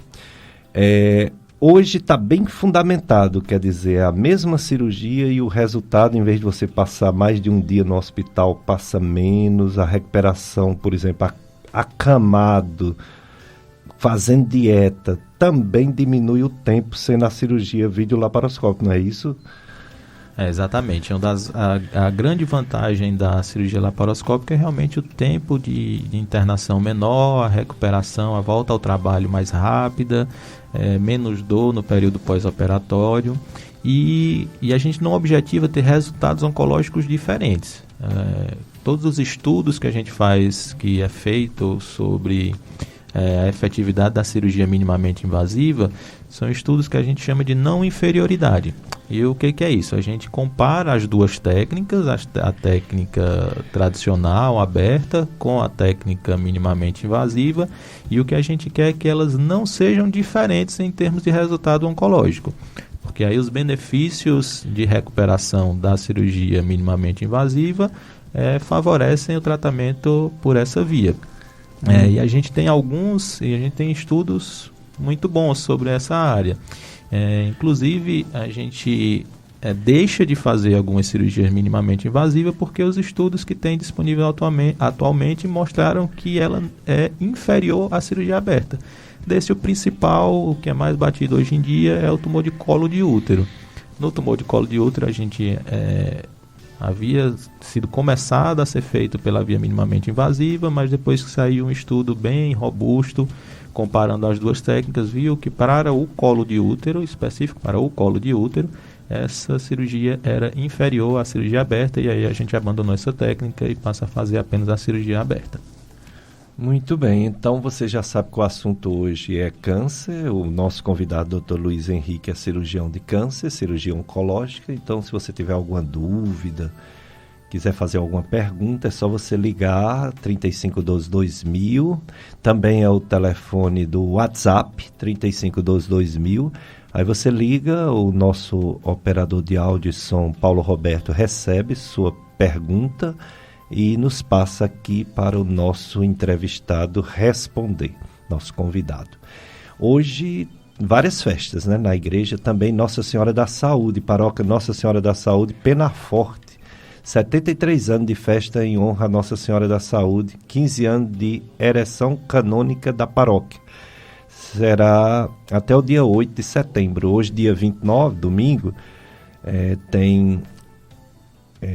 Hoje está bem fundamentado, quer dizer, é a mesma cirurgia e o resultado, em vez de você passar mais de um dia no hospital, passa menos, a recuperação, por exemplo, acamado, fazendo dieta, também diminui o tempo sendo a cirurgia videolaparoscópica, não é isso? Exatamente. A grande vantagem da cirurgia laparoscópica é realmente o tempo de internação menor, a recuperação, a volta ao trabalho mais rápida, menos dor no período pós-operatório e a gente não objetiva ter resultados oncológicos diferentes. Todos os estudos que a gente faz, que é feito sobre a efetividade da cirurgia minimamente invasiva, são estudos que a gente chama de não inferioridade. E o que é isso? A gente compara as duas técnicas, a técnica tradicional, aberta, com a técnica minimamente invasiva, e o que a gente quer é que elas não sejam diferentes em termos de resultado oncológico. Porque aí os benefícios de recuperação da cirurgia minimamente invasiva favorecem o tratamento por essa via. E a gente tem estudos muito bons sobre essa área. Inclusive, a gente deixa de fazer algumas cirurgias minimamente invasivas porque os estudos que tem disponível atualmente mostraram que ela é inferior à cirurgia aberta. Desse, o principal, o que é mais batido hoje em dia, é o tumor de colo de útero. No tumor de colo de útero, a gente havia sido começado a ser feito pela via minimamente invasiva, mas depois que saiu um estudo bem robusto, comparando as duas técnicas, viu que para o colo de útero, específico para o colo de útero, essa cirurgia era inferior à cirurgia aberta, e aí a gente abandonou essa técnica e passa a fazer apenas a cirurgia aberta. Muito bem, então você já sabe que o assunto hoje é câncer. O nosso convidado, Dr. Luiz Henrique, é cirurgião de câncer, cirurgia oncológica. Então, se você tiver alguma dúvida, quiser fazer alguma pergunta, é só você ligar 3512-2000. Também é o telefone do WhatsApp, 3512-2000. Aí você liga, o nosso operador de áudio e som, Paulo Roberto, recebe sua pergunta e nos passa aqui para o nosso entrevistado responder, nosso convidado. Hoje, várias festas, né? Na igreja também Nossa Senhora da Saúde, paróquia Nossa Senhora da Saúde, Penaforte. 73 anos de festa em honra a Nossa Senhora da Saúde, 15 anos de ereção canônica da paróquia. Será até o dia 8 de setembro. Hoje, dia 29, domingo,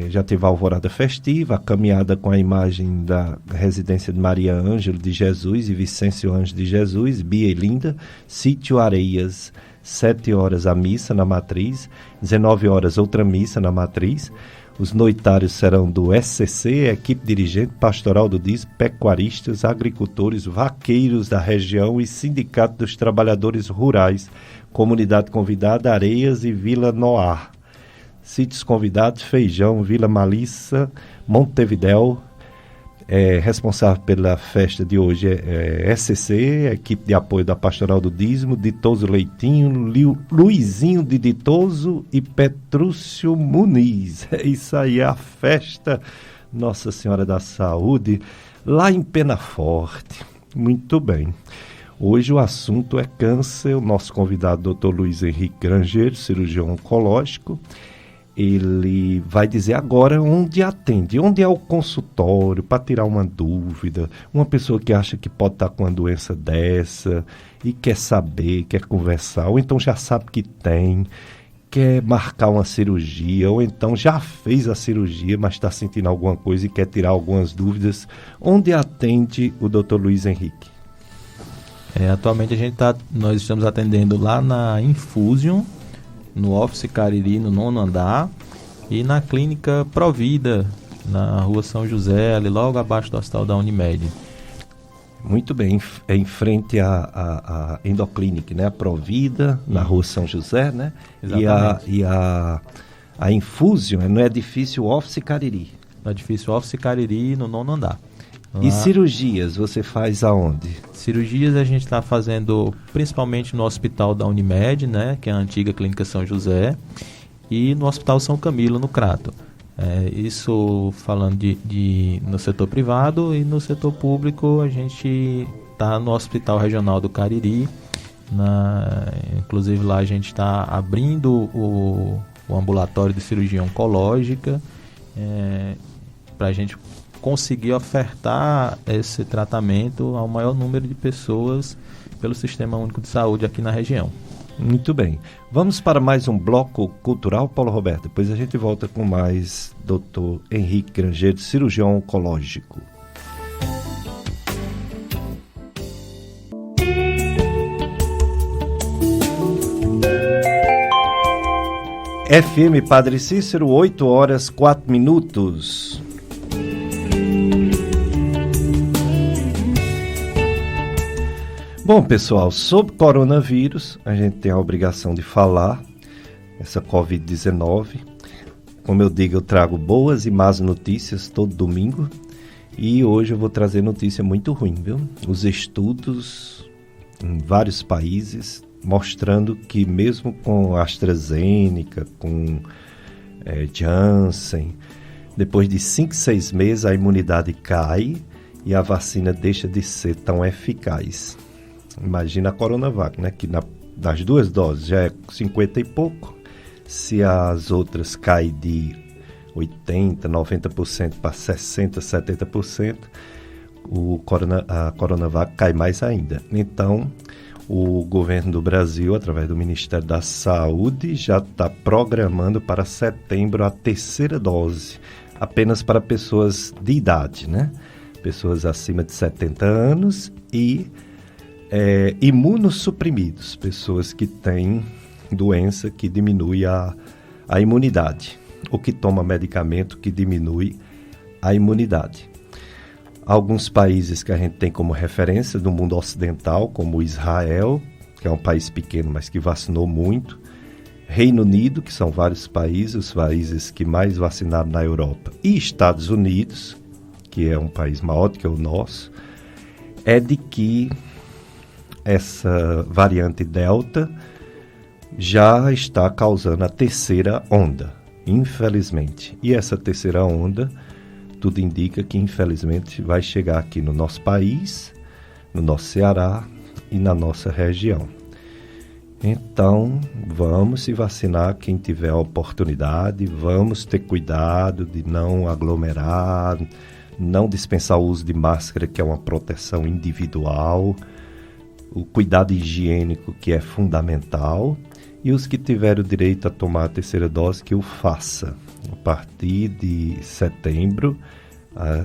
já teve a alvorada festiva, a caminhada com a imagem da residência de Maria Ângelo de Jesus e Vicêncio Anjo de Jesus, Bia e Linda, Sítio Areias, 7 horas a missa na matriz, 19 horas outra missa na matriz. Os noitários serão do SCC, equipe dirigente pastoral do DIS, pecuaristas, agricultores, vaqueiros da região e Sindicato dos Trabalhadores Rurais, comunidade convidada Areias e Vila Noar. Sítios convidados: Feijão, Vila Malissa, Montevidéu, Responsável pela festa de hoje é SCC, a equipe de apoio da Pastoral do Dízimo, Ditoso Leitinho, Luizinho de Ditoso e Petrúcio Muniz. É isso aí, a festa Nossa Senhora da Saúde, lá em Penaforte. Muito bem. Hoje o assunto é câncer. O nosso convidado, Dr. Luiz Henrique Grangeiro, cirurgião oncológico. Ele vai dizer agora onde atende, onde é o consultório, para tirar uma dúvida. Uma pessoa que acha que pode estar com uma doença dessa e quer saber, quer conversar, ou então já sabe que tem, quer marcar uma cirurgia, ou então já fez a cirurgia, mas está sentindo alguma coisa e quer tirar algumas dúvidas. Onde atende o Dr. Luiz Henrique? Atualmente nós estamos atendendo lá na Infusion, no Office Cariri, no 9º andar, e na Clínica Provida, na Rua São José, ali logo abaixo do Hospital da Unimed. Muito bem, em frente à Endoclinic, né? A Provida, na Rua São José, né? Exatamente. E a Infusion, no edifício Office Cariri. No edifício Office Cariri, no 9º andar. Lá. E cirurgias você faz aonde? Cirurgias a gente está fazendo principalmente no Hospital da Unimed, né, que é a antiga Clínica São José, e no Hospital São Camilo, no Crato. Isso falando no setor privado, e no setor público a gente está no Hospital Regional do Cariri. Inclusive lá a gente está abrindo o ambulatório de cirurgia oncológica para a gente conseguir ofertar esse tratamento ao maior número de pessoas pelo Sistema Único de Saúde aqui na região. Muito bem. Vamos para mais um bloco cultural, Paulo Roberto. Depois a gente volta com mais Dr. Henrique Grangeiro, cirurgião oncológico. FM Padre Cícero, 8h04. Bom, pessoal, sobre coronavírus, a gente tem a obrigação de falar, essa Covid-19. Como eu digo, eu trago boas e más notícias todo domingo. E hoje eu vou trazer notícia muito ruim, viu? Os estudos em vários países mostrando que mesmo com AstraZeneca, com Janssen, depois de 5, 6 meses a imunidade cai e a vacina deixa de ser tão eficaz. Imagina a Coronavac, né? Que das 2 doses já é 50 e pouco. Se as outras caem de 80%, 90% para 60%, 70%, a Coronavac cai mais ainda. Então, o governo do Brasil, através do Ministério da Saúde, já está programando para setembro a 3ª dose, apenas para pessoas de idade, né? Pessoas acima de 70 anos e imunossuprimidos, pessoas que têm doença que diminui a imunidade, ou que toma medicamento que diminui a imunidade. Alguns países que a gente tem como referência do mundo ocidental, como Israel, que é um país pequeno, mas que vacinou muito, Reino Unido, que são vários países, os países que mais vacinaram na Europa, e Estados Unidos, que é um país maior do que o nosso, é de que essa variante Delta já está causando a 3ª onda, infelizmente. E essa 3ª onda, tudo indica que infelizmente vai chegar aqui no nosso país, no nosso Ceará e na nossa região. Então, vamos se vacinar quem tiver a oportunidade, vamos ter cuidado de não aglomerar, não dispensar o uso de máscara, que é uma proteção individual, o cuidado higiênico, que é fundamental, e os que tiverem o direito a tomar a 3ª dose, que o faça. A partir de setembro,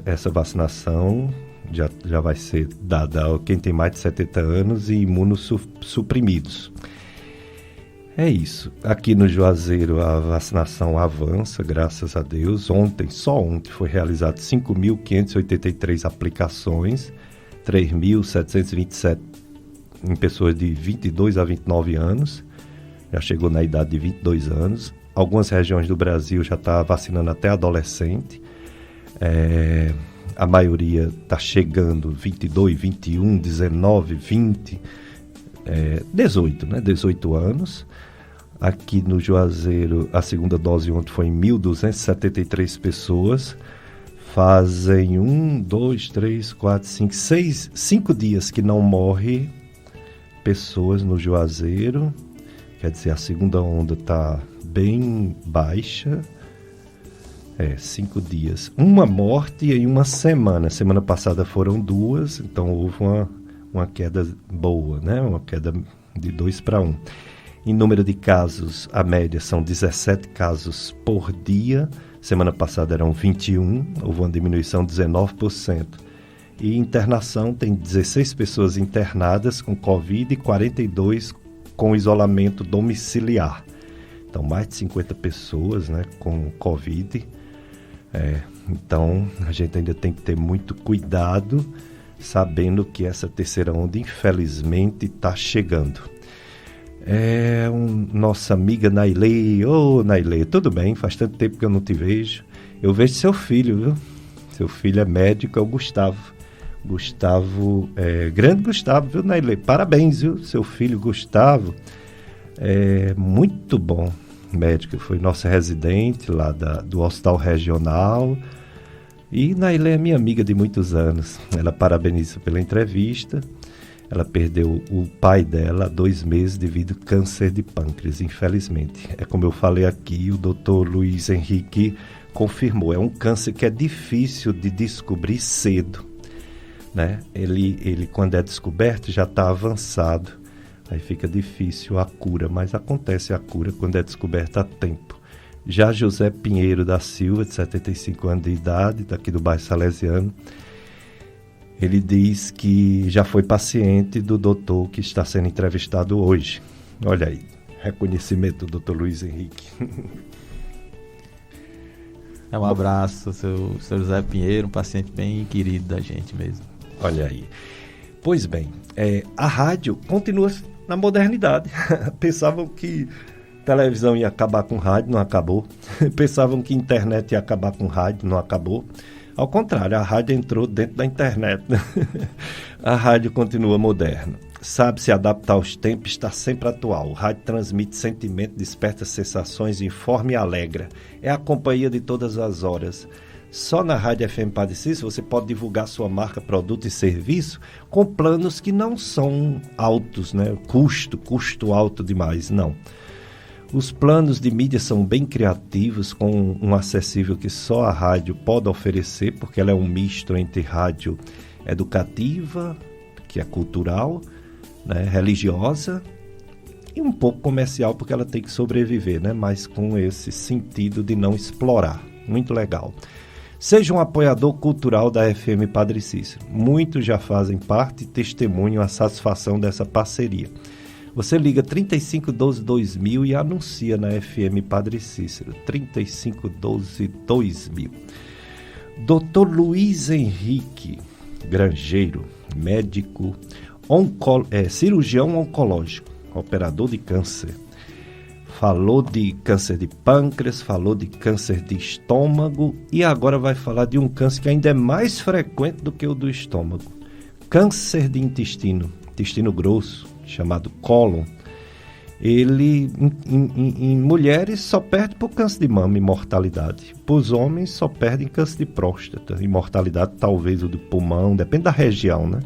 essa vacinação já vai ser dada a quem tem mais de 70 anos e imunossuprimidos. É isso. Aqui no Juazeiro a vacinação avança, graças a Deus. Só ontem foi realizado 5.583 aplicações, 3.727 em pessoas de 22 a 29 anos, já chegou na idade de 22 anos. Algumas regiões do Brasil já está vacinando até adolescente. a maioria está chegando 22, 21, 19, 20, 18, né? 18 anos. Aqui no Juazeiro, a segunda dose ontem foi em 1.273 pessoas. Fazem 5 dias que não morre pessoas no Juazeiro. Quer dizer, a segunda onda está bem baixa. 5 dias. Uma morte em uma semana. Semana passada foram 2, então houve uma queda boa, né? Uma queda de 2 para 1. Em número de casos, a média são 17 casos por dia. Semana passada eram 21, houve uma diminuição de 19%. E internação, tem 16 pessoas internadas com Covid e 42 com isolamento domiciliar. Então, mais de 50 pessoas, né, com Covid. Então, a gente ainda tem que ter muito cuidado, sabendo que essa terceira onda, infelizmente, está chegando. Nossa amiga Nailê. Ô, Nailê, tudo bem? Faz tanto tempo que eu não te vejo. Eu vejo seu filho, viu? Seu filho é médico, é o Gustavo. Grande Gustavo, viu, Nailê? Parabéns, viu? Seu filho Gustavo muito bom médico. Foi nosso residente lá do Hospital Regional. E Nailê é minha amiga de muitos anos. Ela parabeniza pela entrevista. Ela perdeu o pai dela há 2 meses devido a câncer de pâncreas, infelizmente. Como eu falei aqui, o doutor Luiz Henrique confirmou. É um câncer que é difícil de descobrir cedo, né? Ele quando é descoberto, já está avançado. Aí fica difícil a cura, mas acontece a cura quando é descoberta a tempo. Já José Pinheiro da Silva, de 75 anos de idade, daqui do bairro Salesiano, ele diz que já foi paciente do doutor que está sendo entrevistado hoje. Olha aí, reconhecimento do doutor Luiz Henrique. Um abraço, seu José Pinheiro, um paciente bem querido da gente mesmo. Olha aí. Pois bem, a rádio continua na modernidade. Pensavam que televisão ia acabar com rádio, não acabou. Pensavam que internet ia acabar com rádio, não acabou. Ao contrário, a rádio entrou dentro da internet. A rádio continua moderna. Sabe se adaptar aos tempos, está sempre atual. O rádio transmite sentimento, desperta sensações, informa e alegra. É a companhia de todas as horas. Só na Rádio FM Padre Cícero você pode divulgar sua marca, produto e serviço com planos que não são altos, né? Custo alto demais, não. Os planos de mídia são bem criativos, com um acessível que só a rádio pode oferecer, porque ela é um misto entre rádio educativa, que é cultural, né, religiosa, e um pouco comercial, porque ela tem que sobreviver, né, mas com esse sentido de não explorar. Muito legal. Seja um apoiador cultural da FM Padre Cícero. Muitos já fazem parte e testemunham a satisfação dessa parceria. Você liga 3512-2000 e anuncia na FM Padre Cícero, 3512-2000. Dr. Luiz Henrique Grangeiro, médico, cirurgião oncológico, operador de câncer. Falou de câncer de pâncreas, falou de câncer de estômago e agora vai falar de um câncer que ainda é mais frequente do que o do estômago. Câncer de intestino grosso, chamado cólon. Ele, em mulheres, só perde por câncer de mama e mortalidade. Para os homens, só perde em câncer de próstata e mortalidade, talvez o do pulmão, depende da região, né?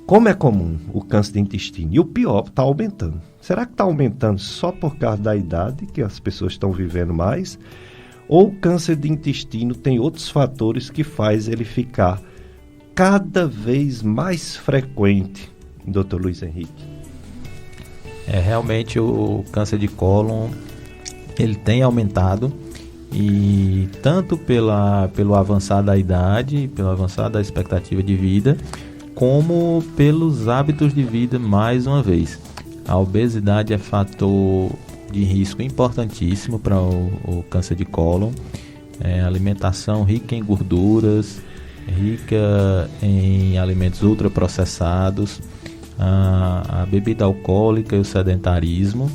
Como é comum o câncer de intestino? E o pior, está aumentando. Será que está aumentando só por causa da idade, que as pessoas estão vivendo mais? Ou o câncer de intestino tem outros fatores que faz ele ficar cada vez mais frequente, Dr. Luiz Henrique? Realmente o câncer de cólon, ele tem aumentado, e tanto pelo avançar da idade, pelo avançar da expectativa de vida, como pelos hábitos de vida, mais uma vez. A obesidade é fator de risco importantíssimo para o câncer de cólon. Alimentação rica em gorduras, rica em alimentos ultraprocessados, a bebida alcoólica e o sedentarismo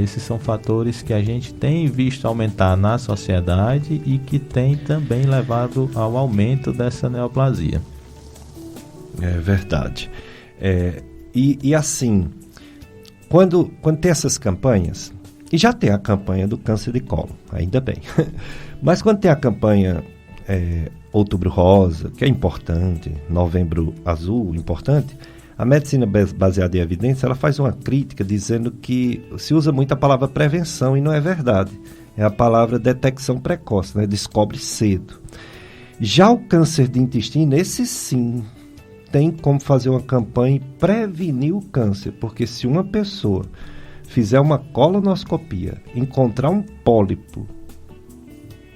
Esses são fatores que a gente tem visto aumentar na sociedade e que tem também levado ao aumento dessa neoplasia. É verdade. E assim, quando tem essas campanhas, e já tem a campanha do câncer de colo, ainda bem, mas quando tem a campanha Outubro Rosa, que é importante, Novembro Azul, importante, a medicina baseada em evidência, ela faz uma crítica dizendo que se usa muito a palavra prevenção e não é verdade. É a palavra detecção precoce, né? Descobre cedo. Já o câncer de intestino, esse sim, tem como fazer uma campanha e prevenir o câncer, porque se uma pessoa fizer uma colonoscopia, encontrar um pólipo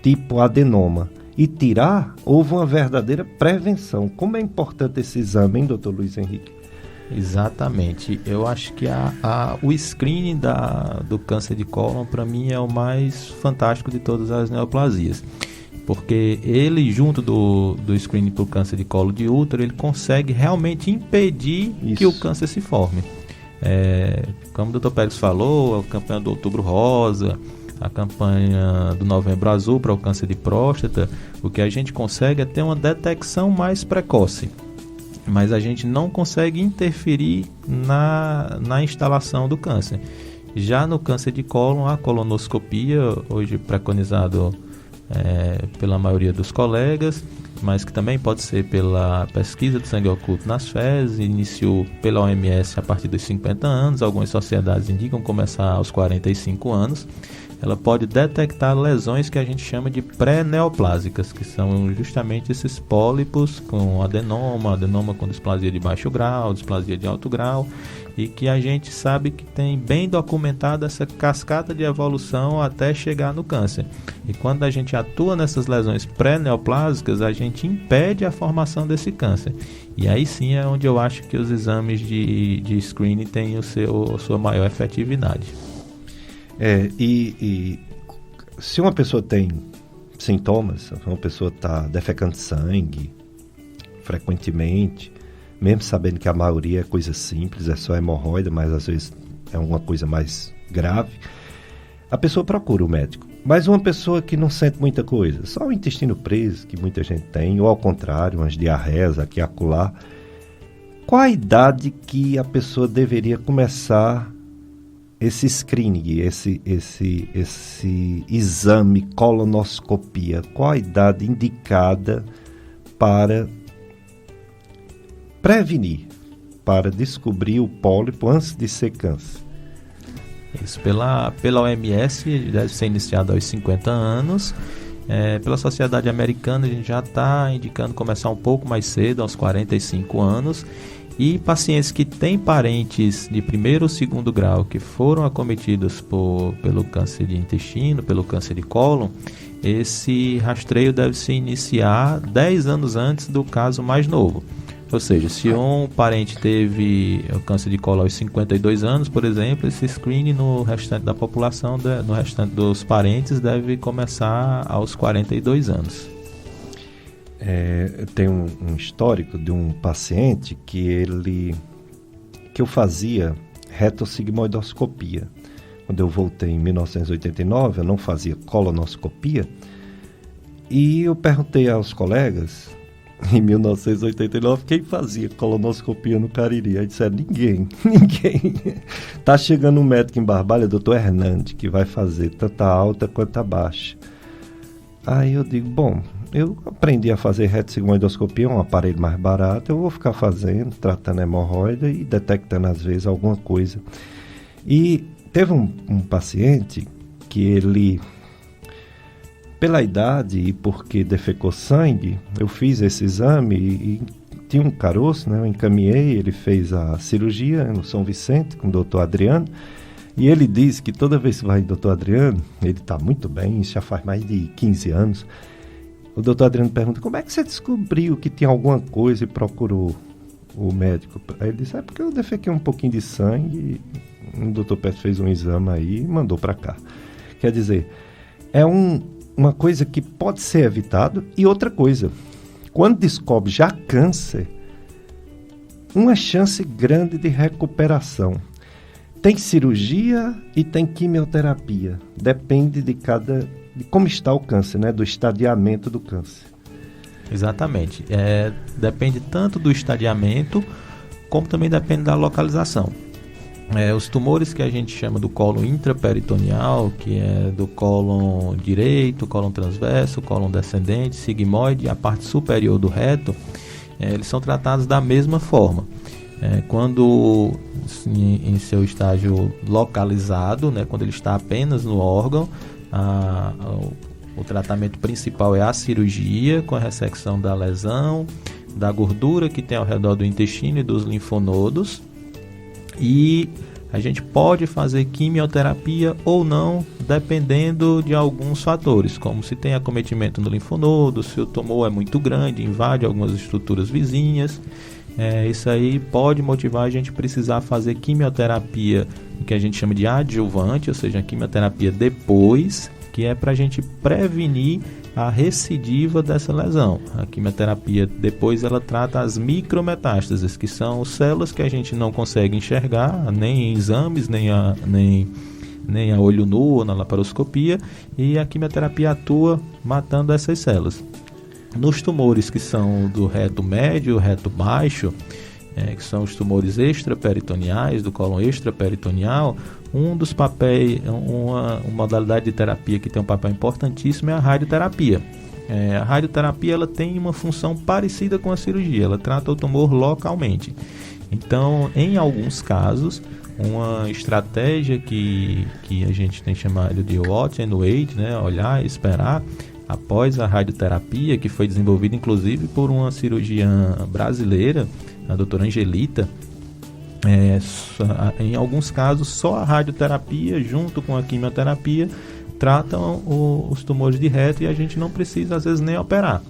tipo adenoma e tirar, houve uma verdadeira prevenção. Como é importante esse exame, hein, doutor Luiz Henrique? Exatamente. Eu acho que o screening do câncer de cólon, para mim, é o mais fantástico de todas as neoplasias. Porque ele, junto do screening para o câncer de colo de útero, ele consegue realmente impedir que o câncer se forme. Como o Dr. Pérez falou, a campanha do Outubro Rosa, a campanha do Novembro Azul para o câncer de próstata, o que a gente consegue é ter uma detecção mais precoce. Mas a gente não consegue interferir na instalação do câncer. Já no câncer de cólon, a colonoscopia, hoje preconizado pela maioria dos colegas, mas que também pode ser pela pesquisa de sangue oculto nas fezes, iniciou pela OMS a partir dos 50 anos, algumas sociedades indicam começar aos 45 anos. Ela pode detectar lesões que a gente chama de pré-neoplásicas, que são justamente esses pólipos com adenoma com displasia de baixo grau, displasia de alto grau, e que a gente sabe que tem bem documentada essa cascata de evolução até chegar no câncer. E quando a gente atua nessas lesões pré-neoplásicas, a gente impede a formação desse câncer. E aí sim é onde eu acho que os exames de screening têm a sua maior efetividade. E se uma pessoa tem sintomas, se uma pessoa está defecando sangue frequentemente, mesmo sabendo que a maioria é coisa simples, é só hemorroida, mas às vezes é uma coisa mais grave, a pessoa procura o médico. Mas uma pessoa que não sente muita coisa, só o intestino preso, que muita gente tem, ou ao contrário, umas diarreias aqui e acolá, qual a idade que a pessoa deveria começar esse screening, esse exame, colonoscopia? Qual a idade indicada para prevenir, para descobrir o pólipo antes de ser câncer? Isso, pela OMS, deve ser iniciado aos 50 anos. Pela Sociedade Americana, a gente já está indicando começar um pouco mais cedo, aos 45 anos. E pacientes que têm parentes de primeiro ou segundo grau que foram acometidos pelo câncer de intestino, pelo câncer de cólon, esse rastreio deve se iniciar 10 anos antes do caso mais novo. Ou seja, se um parente teve o câncer de cólon aos 52 anos, por exemplo, esse screening no restante da população, no restante dos parentes, deve começar aos 42 anos. Tem um histórico de um paciente que eu fazia retossigmoidoscopia. Quando eu voltei em 1989, eu não fazia colonoscopia, e eu perguntei aos colegas, em 1989, quem fazia colonoscopia no Cariri? Aí disseram, ninguém. Tá chegando um médico em Barbalha, doutor Hernandes, que vai fazer tanto a alta quanto a baixa. Aí eu digo, bom, eu aprendi a fazer retossigmoidoscopia, um aparelho mais barato, eu vou ficar fazendo, tratando hemorroida e detectando às vezes alguma coisa. E teve um paciente que ele, pela idade e porque defecou sangue, eu fiz esse exame e tinha um caroço, né? Eu encaminhei, ele fez a cirurgia no São Vicente com o doutor Adriano. E ele diz que toda vez que vai no doutor Adriano, ele está muito bem, isso já faz mais de 15 anos. O doutor Adriano pergunta, como é que você descobriu que tinha alguma coisa e procurou o médico? Aí ele disse, porque eu defequei um pouquinho de sangue, o doutor Pérez fez um exame aí e mandou para cá. Quer dizer, é uma coisa que pode ser evitado. E outra coisa, quando descobre já câncer, uma chance grande de recuperação. tem cirurgia e tem quimioterapia. Depende de como está o câncer, né? Do estadiamento do câncer. Exatamente. Depende tanto do estadiamento, como também depende da localização. Os tumores que a gente chama do cólon intraperitoneal, que é do cólon direito, cólon transverso, cólon descendente, sigmoide, a parte superior do reto, eles são tratados da mesma forma. Quando em seu estágio localizado, né, quando ele está apenas no órgão, o tratamento principal é a cirurgia com a ressecção da lesão, da gordura que tem ao redor do intestino e dos linfonodos. E a gente pode fazer quimioterapia ou não, dependendo de alguns fatores, como se tem acometimento no linfonodo, se o tumor é muito grande, invade algumas estruturas vizinhas. Isso aí pode motivar a gente precisar fazer quimioterapia, que a gente chama de adjuvante, ou seja, a quimioterapia depois, que é para a gente prevenir a recidiva dessa lesão. A quimioterapia depois ela trata as micrometástases, que são células que a gente não consegue enxergar, nem em exames, nem a olho nu ou na laparoscopia, e a quimioterapia atua matando essas células. Nos tumores que são do reto médio, reto baixo, que são os tumores extraperitoneais, do cólon extraperitoneal, um dos papéis, uma modalidade de terapia que tem um papel importantíssimo é a radioterapia. A radioterapia ela tem uma função parecida com a cirurgia, ela trata o tumor localmente. Então, em alguns casos, uma estratégia que a gente tem chamado de watch and wait, né, olhar e esperar, após a radioterapia, que foi desenvolvida inclusive por uma cirurgiã brasileira, a doutora Angelita. Em alguns casos, só a radioterapia junto com a quimioterapia tratam os tumores de reto e a gente não precisa às vezes nem operar.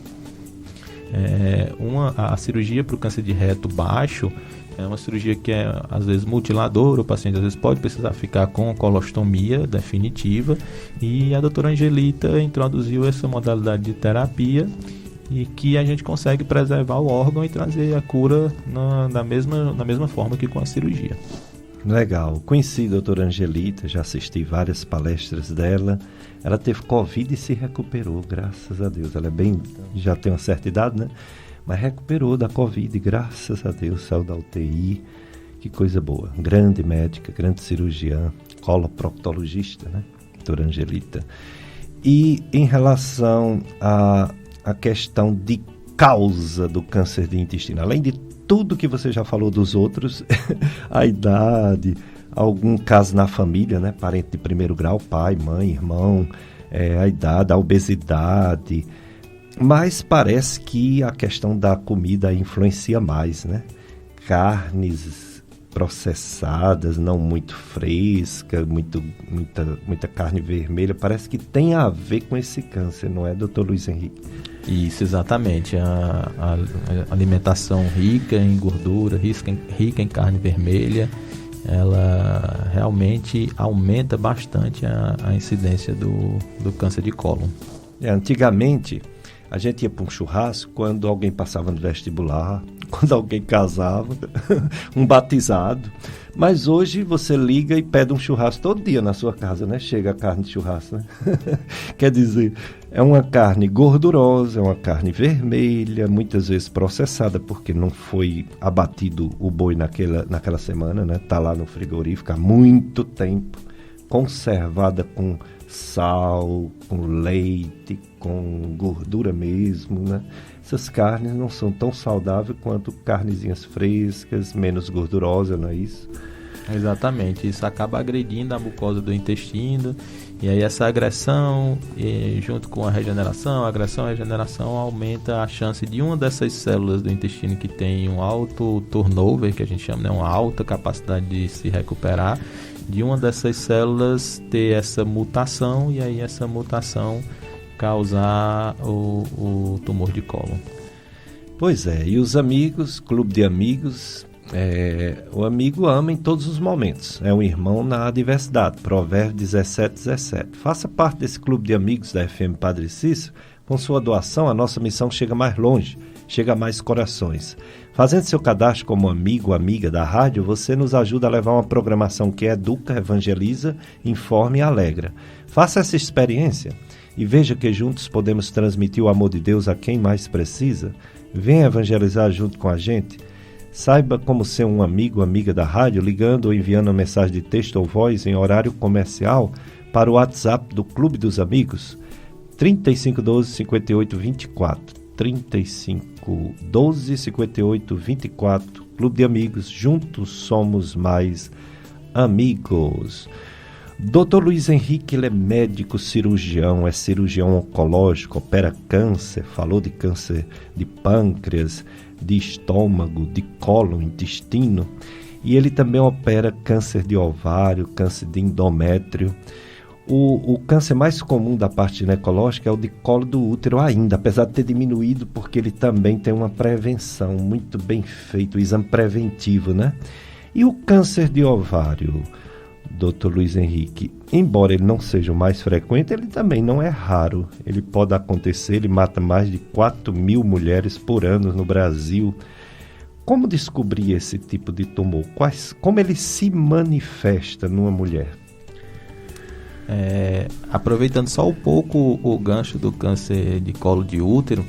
A cirurgia para o câncer de reto baixo é uma cirurgia que é às vezes mutiladora, o paciente às vezes pode precisar ficar com colostomia definitiva, e a doutora Angelita introduziu essa modalidade de terapia e que a gente consegue preservar o órgão e trazer a cura na mesma forma que com a cirurgia. Legal. Conheci a doutora Angelita, já assisti várias palestras dela. Ela teve Covid e se recuperou, graças a Deus. Ela já tem uma certa idade, né? Mas recuperou da Covid, graças a Deus, saiu da UTI. Que coisa boa. Grande médica, grande cirurgiã, coloproctologista, né? Doutora Angelita. E em relação a questão de causa do câncer de intestino, além de tudo que você já falou dos outros, a idade, algum caso na família, né? Parente de primeiro grau, pai, mãe, irmão, a idade, a obesidade, mas parece que a questão da comida influencia mais, né? Carnes processadas, não muito fresca, muita carne vermelha, parece que tem a ver com esse câncer, não é, doutor Luiz Henrique? Isso, exatamente. A alimentação rica em gordura, rica em carne vermelha, ela realmente aumenta bastante a incidência do câncer de cólon. Antigamente, a gente ia para um churrasco quando alguém passava no vestibular, quando alguém casava, um batizado. Mas hoje você liga e pede um churrasco todo dia na sua casa, né? Chega a carne de churrasco, né? Quer dizer, é uma carne gordurosa, é uma carne vermelha, muitas vezes processada, porque não foi abatido o boi naquela semana, né? Tá lá no frigorífico há muito tempo, conservada com sal, com leite, com gordura mesmo, né? Essas carnes não são tão saudáveis quanto carnezinhas frescas, menos gordurosas, não é isso? Exatamente, isso acaba agredindo a mucosa do intestino, e aí essa agressão, junto com a regeneração aumenta a chance de uma dessas células do intestino que tem um alto turnover, que a gente chama, né, uma alta capacidade de se recuperar, de uma dessas células ter essa mutação, e aí essa mutação causar o tumor de cólon. Pois é, e os amigos, clube de amigos, o amigo ama em todos os momentos, é um irmão na adversidade, Provérbios 17:17. Faça parte desse clube de amigos da FM Padre Cícero, com sua doação a nossa missão chega mais longe chega a mais corações. Fazendo seu cadastro como amigo ou amiga da rádio, você nos ajuda a levar uma programação que educa, evangeliza, informa e alegra. Faça essa experiência e veja que juntos podemos transmitir o amor de Deus a quem mais precisa. Venha evangelizar junto com a gente. Saiba como ser um amigo ou amiga da rádio ligando ou enviando uma mensagem de texto ou voz em horário comercial para o WhatsApp do Clube dos Amigos 3512-5824 3512-5824 Clube de Amigos, juntos somos mais amigos. Dr. Luiz Henrique, ele é médico cirurgião, é cirurgião oncológico, opera câncer, falou de câncer de pâncreas, de estômago, de cólon, intestino, e ele também opera câncer de ovário, câncer de endométrio. O câncer mais comum da parte ginecológica é o de colo do útero ainda, apesar de ter diminuído, porque ele também tem uma prevenção muito bem feita, o exame preventivo, né? E o câncer de ovário, Dr. Luiz Henrique, embora ele não seja o mais frequente, ele também não é raro. Ele pode acontecer, ele mata mais de 4.000 mulheres por ano no Brasil. Como descobrir esse tipo de tumor? Como ele se manifesta numa mulher? Aproveitando só um pouco o gancho do câncer de colo de útero,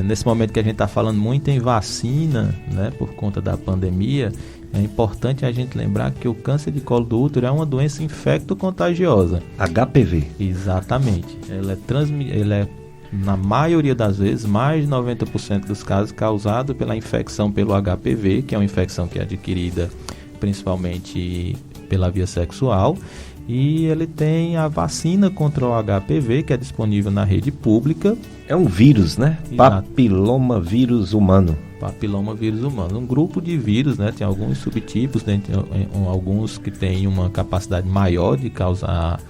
nesse momento que a gente está falando muito em vacina, né, por conta da pandemia, é importante a gente lembrar que o câncer de colo do útero é uma doença infecto-contagiosa. HPV. Exatamente. Ele é, na maioria das vezes, mais de 90% dos casos, causado pela infecção pelo HPV, que é uma infecção que é adquirida principalmente pela via sexual. E ele tem a vacina contra o HPV, que é disponível na rede pública. É um vírus, né? Papilomavírus humano. Papilomavírus humano. Um grupo de vírus, né? Tem alguns subtipos, né? Tem alguns que têm uma capacidade maior de causar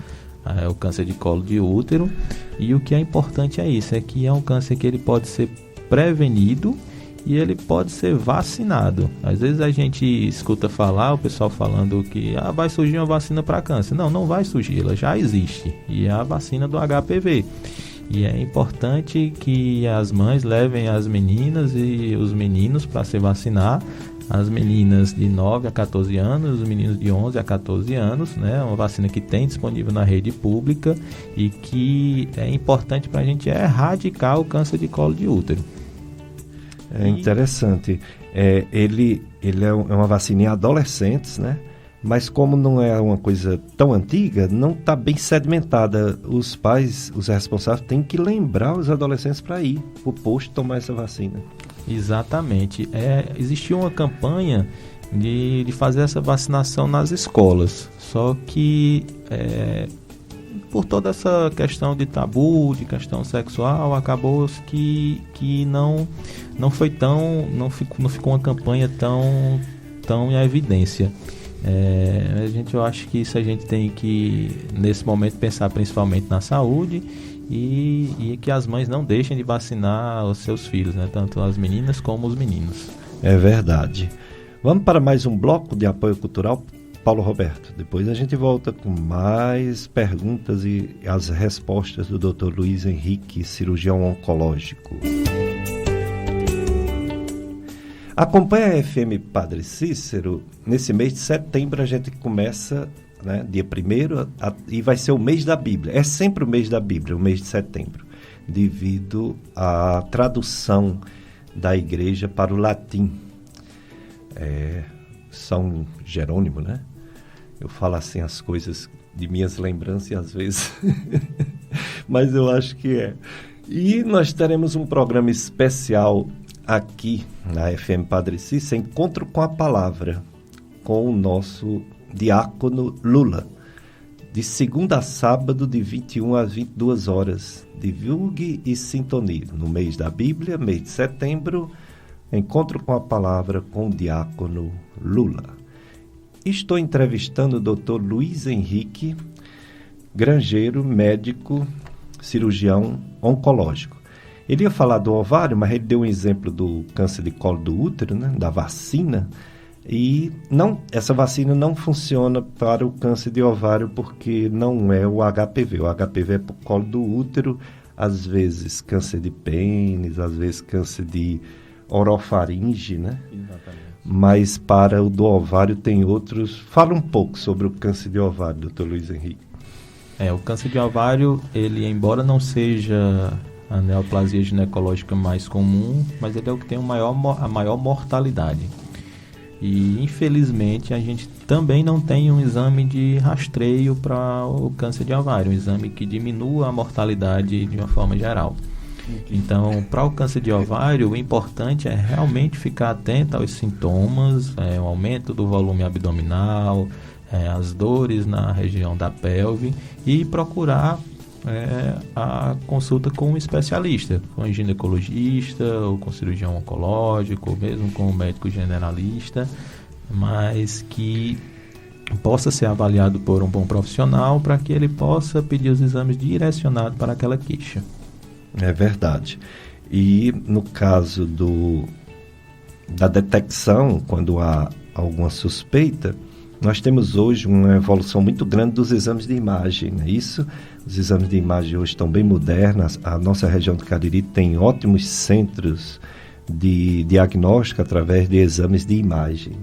o câncer de colo de útero. E o que é importante é isso, é que é um câncer que ele pode ser prevenido e ele pode ser vacinado. Às vezes a gente escuta falar, o pessoal falando que vai surgir uma vacina para câncer. Não, não vai surgir, ela já existe. E é a vacina do HPV. E é importante que as mães levem as meninas e os meninos para se vacinar. As meninas de 9 a 14 anos, os meninos de 11 a 14 anos, né? Uma vacina que tem disponível na rede pública e que é importante para a gente erradicar o câncer de colo de útero. É interessante. Ele é uma vacina em adolescentes, né? Mas como não é uma coisa tão antiga, não está bem sedimentada. Os pais, os responsáveis, têm que lembrar os adolescentes para ir para o posto tomar essa vacina. Exatamente. Existiu uma campanha de fazer essa vacinação nas escolas. Só que por toda essa questão de tabu, de questão sexual, acabou que não ficou uma campanha tão em evidência. Eu acho que isso a gente tem que, nesse momento, pensar principalmente na saúde e que as mães não deixem de vacinar os seus filhos, né? Tanto as meninas como os meninos. É verdade. Vamos para mais um bloco de apoio cultural, Paulo Roberto. Depois a gente volta com mais perguntas e as respostas do Dr. Luiz Henrique, cirurgião oncológico. Acompanhe a FM Padre Cícero. Nesse mês de setembro a gente começa, né, dia 1º, e vai ser o mês da Bíblia. É sempre o mês da Bíblia, o mês de setembro, devido à tradução da igreja para o latim. São Jerônimo, né? Eu falo assim as coisas de minhas lembranças às vezes, mas eu acho que é. E nós teremos um programa especial aqui na FM Padre Cícero, Encontro com a Palavra, com o nosso diácono Lula, de segunda a sábado, de 21 às 22 horas. Divulgue e sintonie. No mês da Bíblia, mês de setembro, Encontro com a Palavra com o diácono Lula. Estou entrevistando o Dr. Luiz Henrique, granjeiro, médico, cirurgião oncológico. Ele ia falar do ovário, mas ele deu um exemplo do câncer de colo do útero, né, da vacina, e essa vacina não funciona para o câncer de ovário porque não é o HPV. O HPV é para o colo do útero, às vezes câncer de pênis, às vezes câncer de orofaringe, né? Exatamente. Mas para o do ovário tem outros. Fala um pouco sobre o câncer de ovário, doutor Luiz Henrique. O câncer de ovário, ele, embora não seja a neoplasia ginecológica mais comum, mas ele é o que tem a maior mortalidade. E, infelizmente, a gente também não tem um exame de rastreio para o câncer de ovário, um exame que diminua a mortalidade de uma forma geral. Então, para o câncer de ovário, o importante é realmente ficar atento aos sintomas, o aumento do volume abdominal, as dores na região da pelve e procurar a consulta com um especialista, com um ginecologista ou com cirurgião oncológico, ou mesmo com um médico generalista, mas que possa ser avaliado por um bom profissional para que ele possa pedir os exames direcionados para aquela queixa. É verdade. E no caso da detecção, quando há alguma suspeita, nós temos hoje uma evolução muito grande dos exames de imagem, não é isso? Os exames de imagem hoje estão bem modernos. A nossa região do Cariri tem ótimos centros de diagnóstico através de exames de imagem.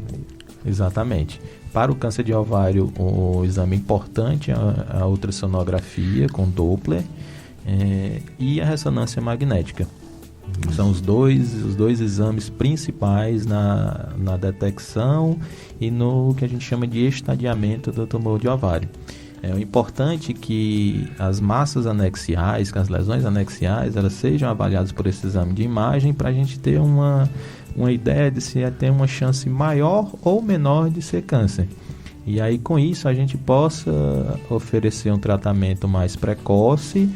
Exatamente. Para o câncer de ovário, o exame importante é a ultrassonografia com Doppler e a ressonância magnética. São os dois exames principais na detecção e no que a gente chama de estadiamento do tumor de ovário. O importante é que as massas anexiais, que as lesões anexiais, elas sejam avaliadas por esse exame de imagem para a gente ter uma ideia de se tem uma chance maior ou menor de ser câncer. E aí, com isso, a gente possa oferecer um tratamento mais precoce,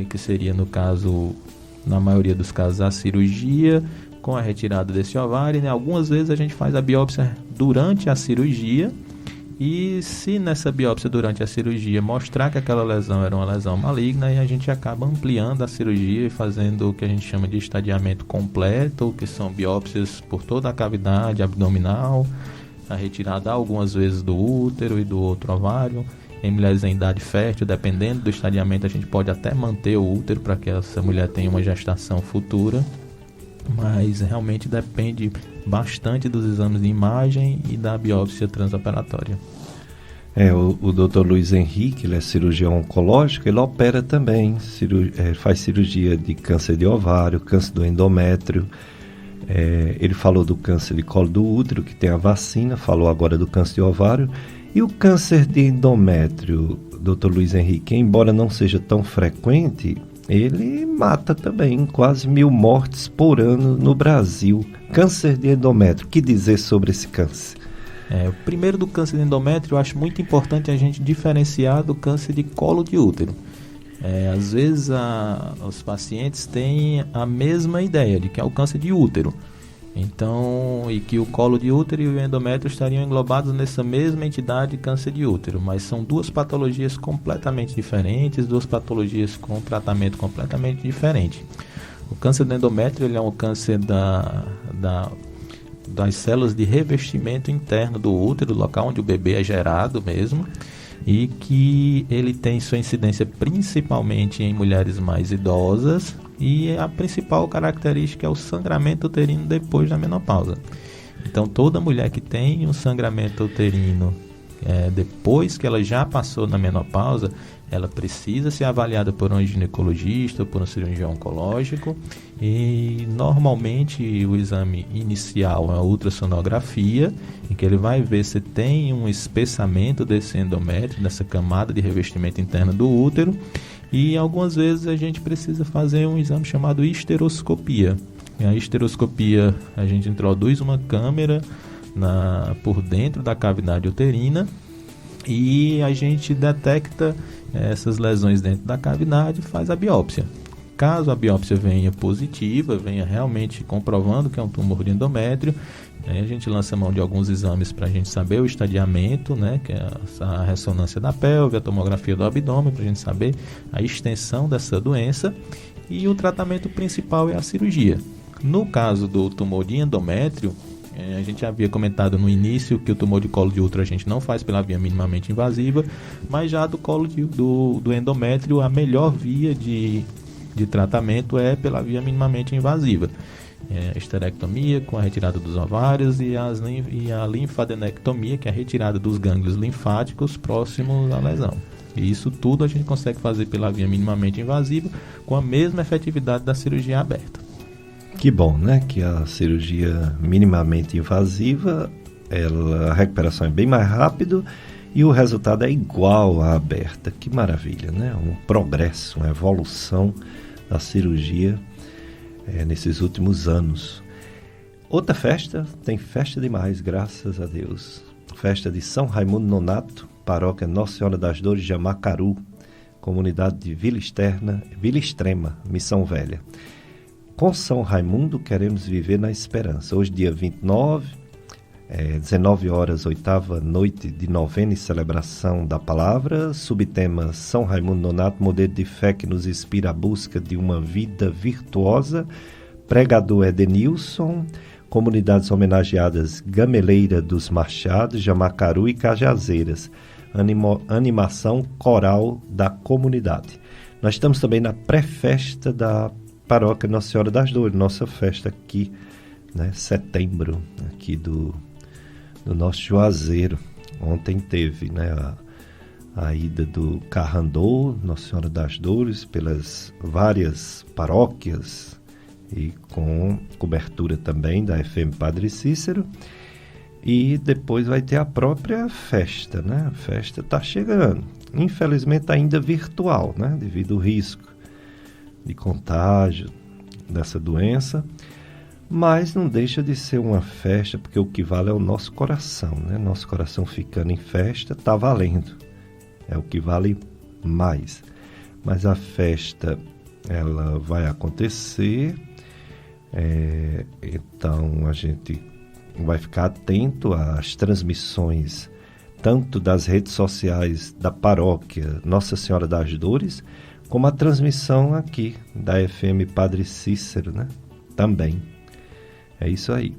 que seria, no caso, na maioria dos casos, a cirurgia com a retirada desse ovário. Algumas vezes a gente faz a biópsia durante a cirurgia e, se nessa biópsia durante a cirurgia mostrar que aquela lesão era uma lesão maligna, aí a gente acaba ampliando a cirurgia e fazendo o que a gente chama de estadiamento completo, que são biópsias por toda a cavidade abdominal, a retirada algumas vezes do útero e do outro ovário. Em mulheres em idade fértil, dependendo do estadiamento, a gente pode até manter o útero para que essa mulher tenha uma gestação futura, mas realmente depende bastante dos exames de imagem e da biópsia transoperatória. O Dr. Luiz Henrique, ele é cirurgião oncológico, ele opera também, faz cirurgia de câncer de ovário, câncer do endométrio. Ele falou do câncer de colo do útero, que tem a vacina, falou agora do câncer de ovário. E o câncer de endométrio, Dr. Luiz Henrique, embora não seja tão frequente, ele mata também quase 1.000 mortes por ano no Brasil. Câncer de endométrio, o que dizer sobre esse câncer? Primeiro, do câncer de endométrio, eu acho muito importante a gente diferenciar do câncer de colo de útero. Às vezes os pacientes têm a mesma ideia de que é o câncer de útero. Então, e que o colo de útero e o endométrio estariam englobados nessa mesma entidade de câncer de útero, mas são duas patologias completamente diferentes, duas patologias com tratamento completamente diferente. O câncer do endométrio, ele é um câncer das células de revestimento interno do útero, local onde o bebê é gerado mesmo, e que ele tem sua incidência principalmente em mulheres mais idosas, e a principal característica é o sangramento uterino depois da menopausa. Então, toda mulher que tem um sangramento uterino depois que ela já passou na menopausa, ela precisa ser avaliada por um ginecologista ou por um cirurgião oncológico, e normalmente o exame inicial é a ultrassonografia, em que ele vai ver se tem um espessamento desse endométrio, dessa camada de revestimento interno do útero, e algumas vezes a gente precisa fazer um exame chamado histeroscopia. E a histeroscopia, a gente introduz uma câmera por dentro da cavidade uterina e a gente detecta essas lesões dentro da cavidade e faz a biópsia. Caso a biópsia venha positiva, venha realmente comprovando que é um tumor de endométrio, a gente lança mão de alguns exames para a gente saber o estadiamento, que é a ressonância da pelve, a tomografia do abdômen, para a gente saber a extensão dessa doença, e o tratamento principal é a cirurgia. No caso do tumor de endométrio, a gente havia comentado no início que o tumor de colo de útero a gente não faz pela via minimamente invasiva, mas já do colo do endométrio, a melhor via de de tratamento é pela via minimamente invasiva. A esterectomia com a retirada dos ovários e a linfadenectomia, que é a retirada dos gânglios linfáticos próximos à lesão. E isso tudo a gente consegue fazer pela via minimamente invasiva com a mesma efetividade da cirurgia aberta. Que bom, né? Que a cirurgia minimamente invasiva, a recuperação é bem mais rápido e o resultado é igual à aberta. Que maravilha, né? Um progresso, uma evolução da cirurgia nesses últimos anos. Outra festa, tem festa demais, graças a Deus. Festa de São Raimundo Nonato, paróquia Nossa Senhora das Dores de Amacaru, comunidade de Vila Extrema, Missão Velha. Com São Raimundo queremos viver na esperança. Hoje, dia 29, 19 horas, 8ª noite de novena e celebração da palavra, subtema São Raimundo Nonato, modelo de fé que nos inspira à busca de uma vida virtuosa, pregador Edenilson, comunidades homenageadas Gameleira dos Machados, Jamacaru e Cajazeiras, animação coral da comunidade. Nós estamos também na pré-festa da paróquia Nossa Senhora das Dores, nossa festa aqui, né, setembro, aqui do nosso Juazeiro. Ontem teve, né, a ida do Carrandô, Nossa Senhora das Dores, pelas várias paróquias e com cobertura também da FM Padre Cícero. E depois vai ter a própria festa, né? A festa está chegando. Infelizmente ainda virtual, né? Devido ao risco de contágio dessa doença. Mas não deixa de ser uma festa, porque o que vale é o nosso coração, né? Nosso coração ficando em festa está valendo. É o que vale mais. Mas a festa, ela vai acontecer. Então a gente vai ficar atento às transmissões tanto das redes sociais da paróquia Nossa Senhora das Dores, como a transmissão aqui da FM Padre Cícero, né? Também. É isso aí.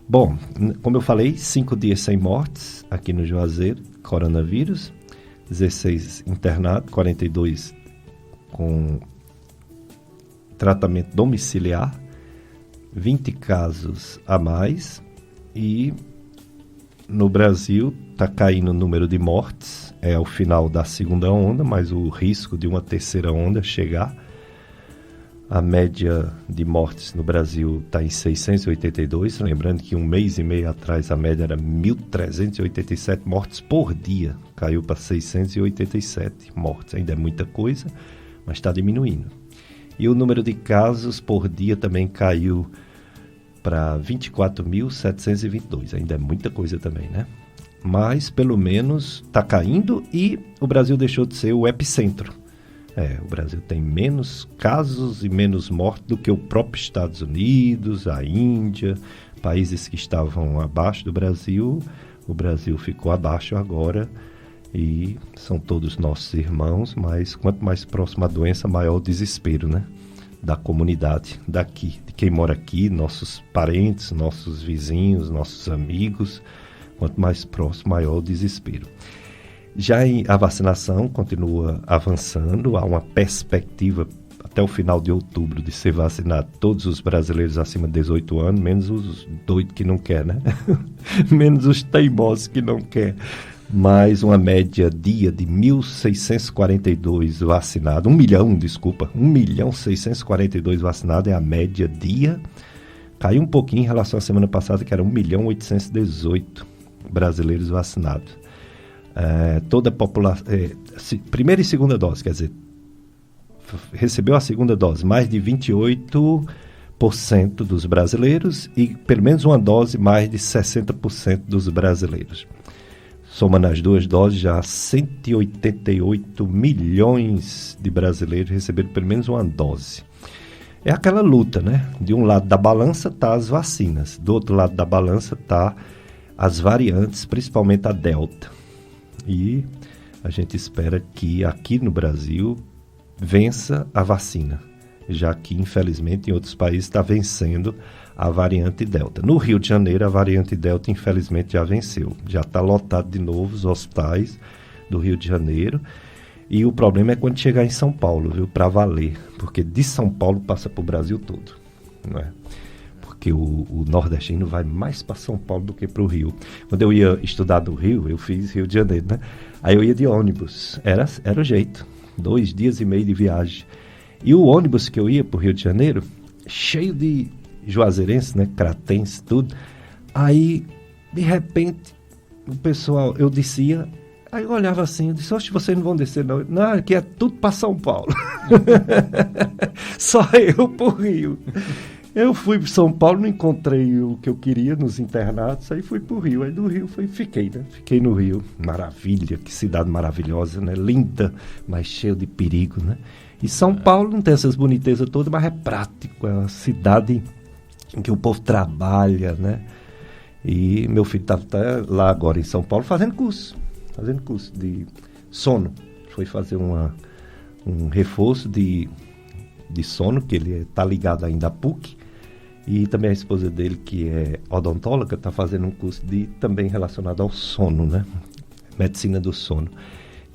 Bom, como eu falei, 5 dias sem mortes aqui no Juazeiro, coronavírus, 16 internados, 42 com tratamento domiciliar, 20 casos a mais, e no Brasil está caindo o número de mortes, é o final da segunda onda, mas o risco de uma terceira onda chegar. A média de mortes no Brasil está em 682, lembrando que um mês e meio atrás a média era 1.387 mortes por dia, caiu para 687 mortes, ainda é muita coisa, mas está diminuindo. E o número de casos por dia também caiu para 24.722, ainda é muita coisa também, né? Mas pelo menos está caindo e o Brasil deixou de ser o epicentro. O Brasil tem menos casos e menos mortes do que o próprio Estados Unidos, a Índia, países que estavam abaixo do Brasil. O Brasil ficou abaixo agora e são todos nossos irmãos, mas quanto mais próximo a doença, maior o desespero, né? Da comunidade daqui, de quem mora aqui, nossos parentes, nossos vizinhos, nossos amigos. Quanto mais próximo, maior o desespero. Já a vacinação continua avançando, há uma perspectiva até o final de outubro de ser vacinado todos os brasileiros acima de 18 anos, menos os doidos que não querem, né? Menos os teimosos que não querem. Mais uma média dia de 1.642 vacinados, 1.642 vacinados é a média dia. Caiu um pouquinho em relação à semana passada, que era 1.818 brasileiros vacinados. Toda a população, primeira e segunda dose, quer dizer, recebeu a segunda dose, mais de 28% dos brasileiros, e pelo menos uma dose, mais de 60% dos brasileiros. Somando as duas doses, já 188 milhões de brasileiros receberam pelo menos uma dose. É aquela luta, né? De um lado da balança tá as vacinas, do outro lado da balança tá as variantes, principalmente a Delta. E a gente espera que aqui no Brasil vença a vacina, já que infelizmente em outros países está vencendo a variante Delta. No Rio de Janeiro a variante Delta infelizmente já venceu, já está lotado de novo os hospitais do Rio de Janeiro. E o problema é quando chegar em São Paulo, viu? Para valer. Porque de São Paulo passa para o Brasil todo, não é? Porque o nordestino vai mais para São Paulo do que para o Rio. Quando eu ia estudar no Rio, eu fiz Rio de Janeiro, né? Aí eu ia de ônibus. Era o jeito. 2 dias e meio de viagem. E o ônibus que eu ia para o Rio de Janeiro, cheio de juazeirense, né? Cratense, tudo. Aí, de repente, o pessoal, eu descia, aí eu olhava assim, eu disse, oxe, vocês não vão descer não. Não, aqui é tudo para São Paulo. Só eu pro Rio. Eu fui para São Paulo, não encontrei o que eu queria nos internatos, aí fui pro Rio. Aí do Rio fiquei, né? Fiquei no Rio. Maravilha, que cidade maravilhosa, né? Linda, mas cheia de perigo, né? E São Paulo não tem essas bonitezas todas, mas é prático, é uma cidade em que o povo trabalha, né? E meu filho está lá agora em São Paulo fazendo curso de sono. Foi fazer um reforço de sono, que ele está ligado ainda à PUC. E também a esposa dele, que é odontóloga, está fazendo um curso também relacionado ao sono, né? Medicina do sono.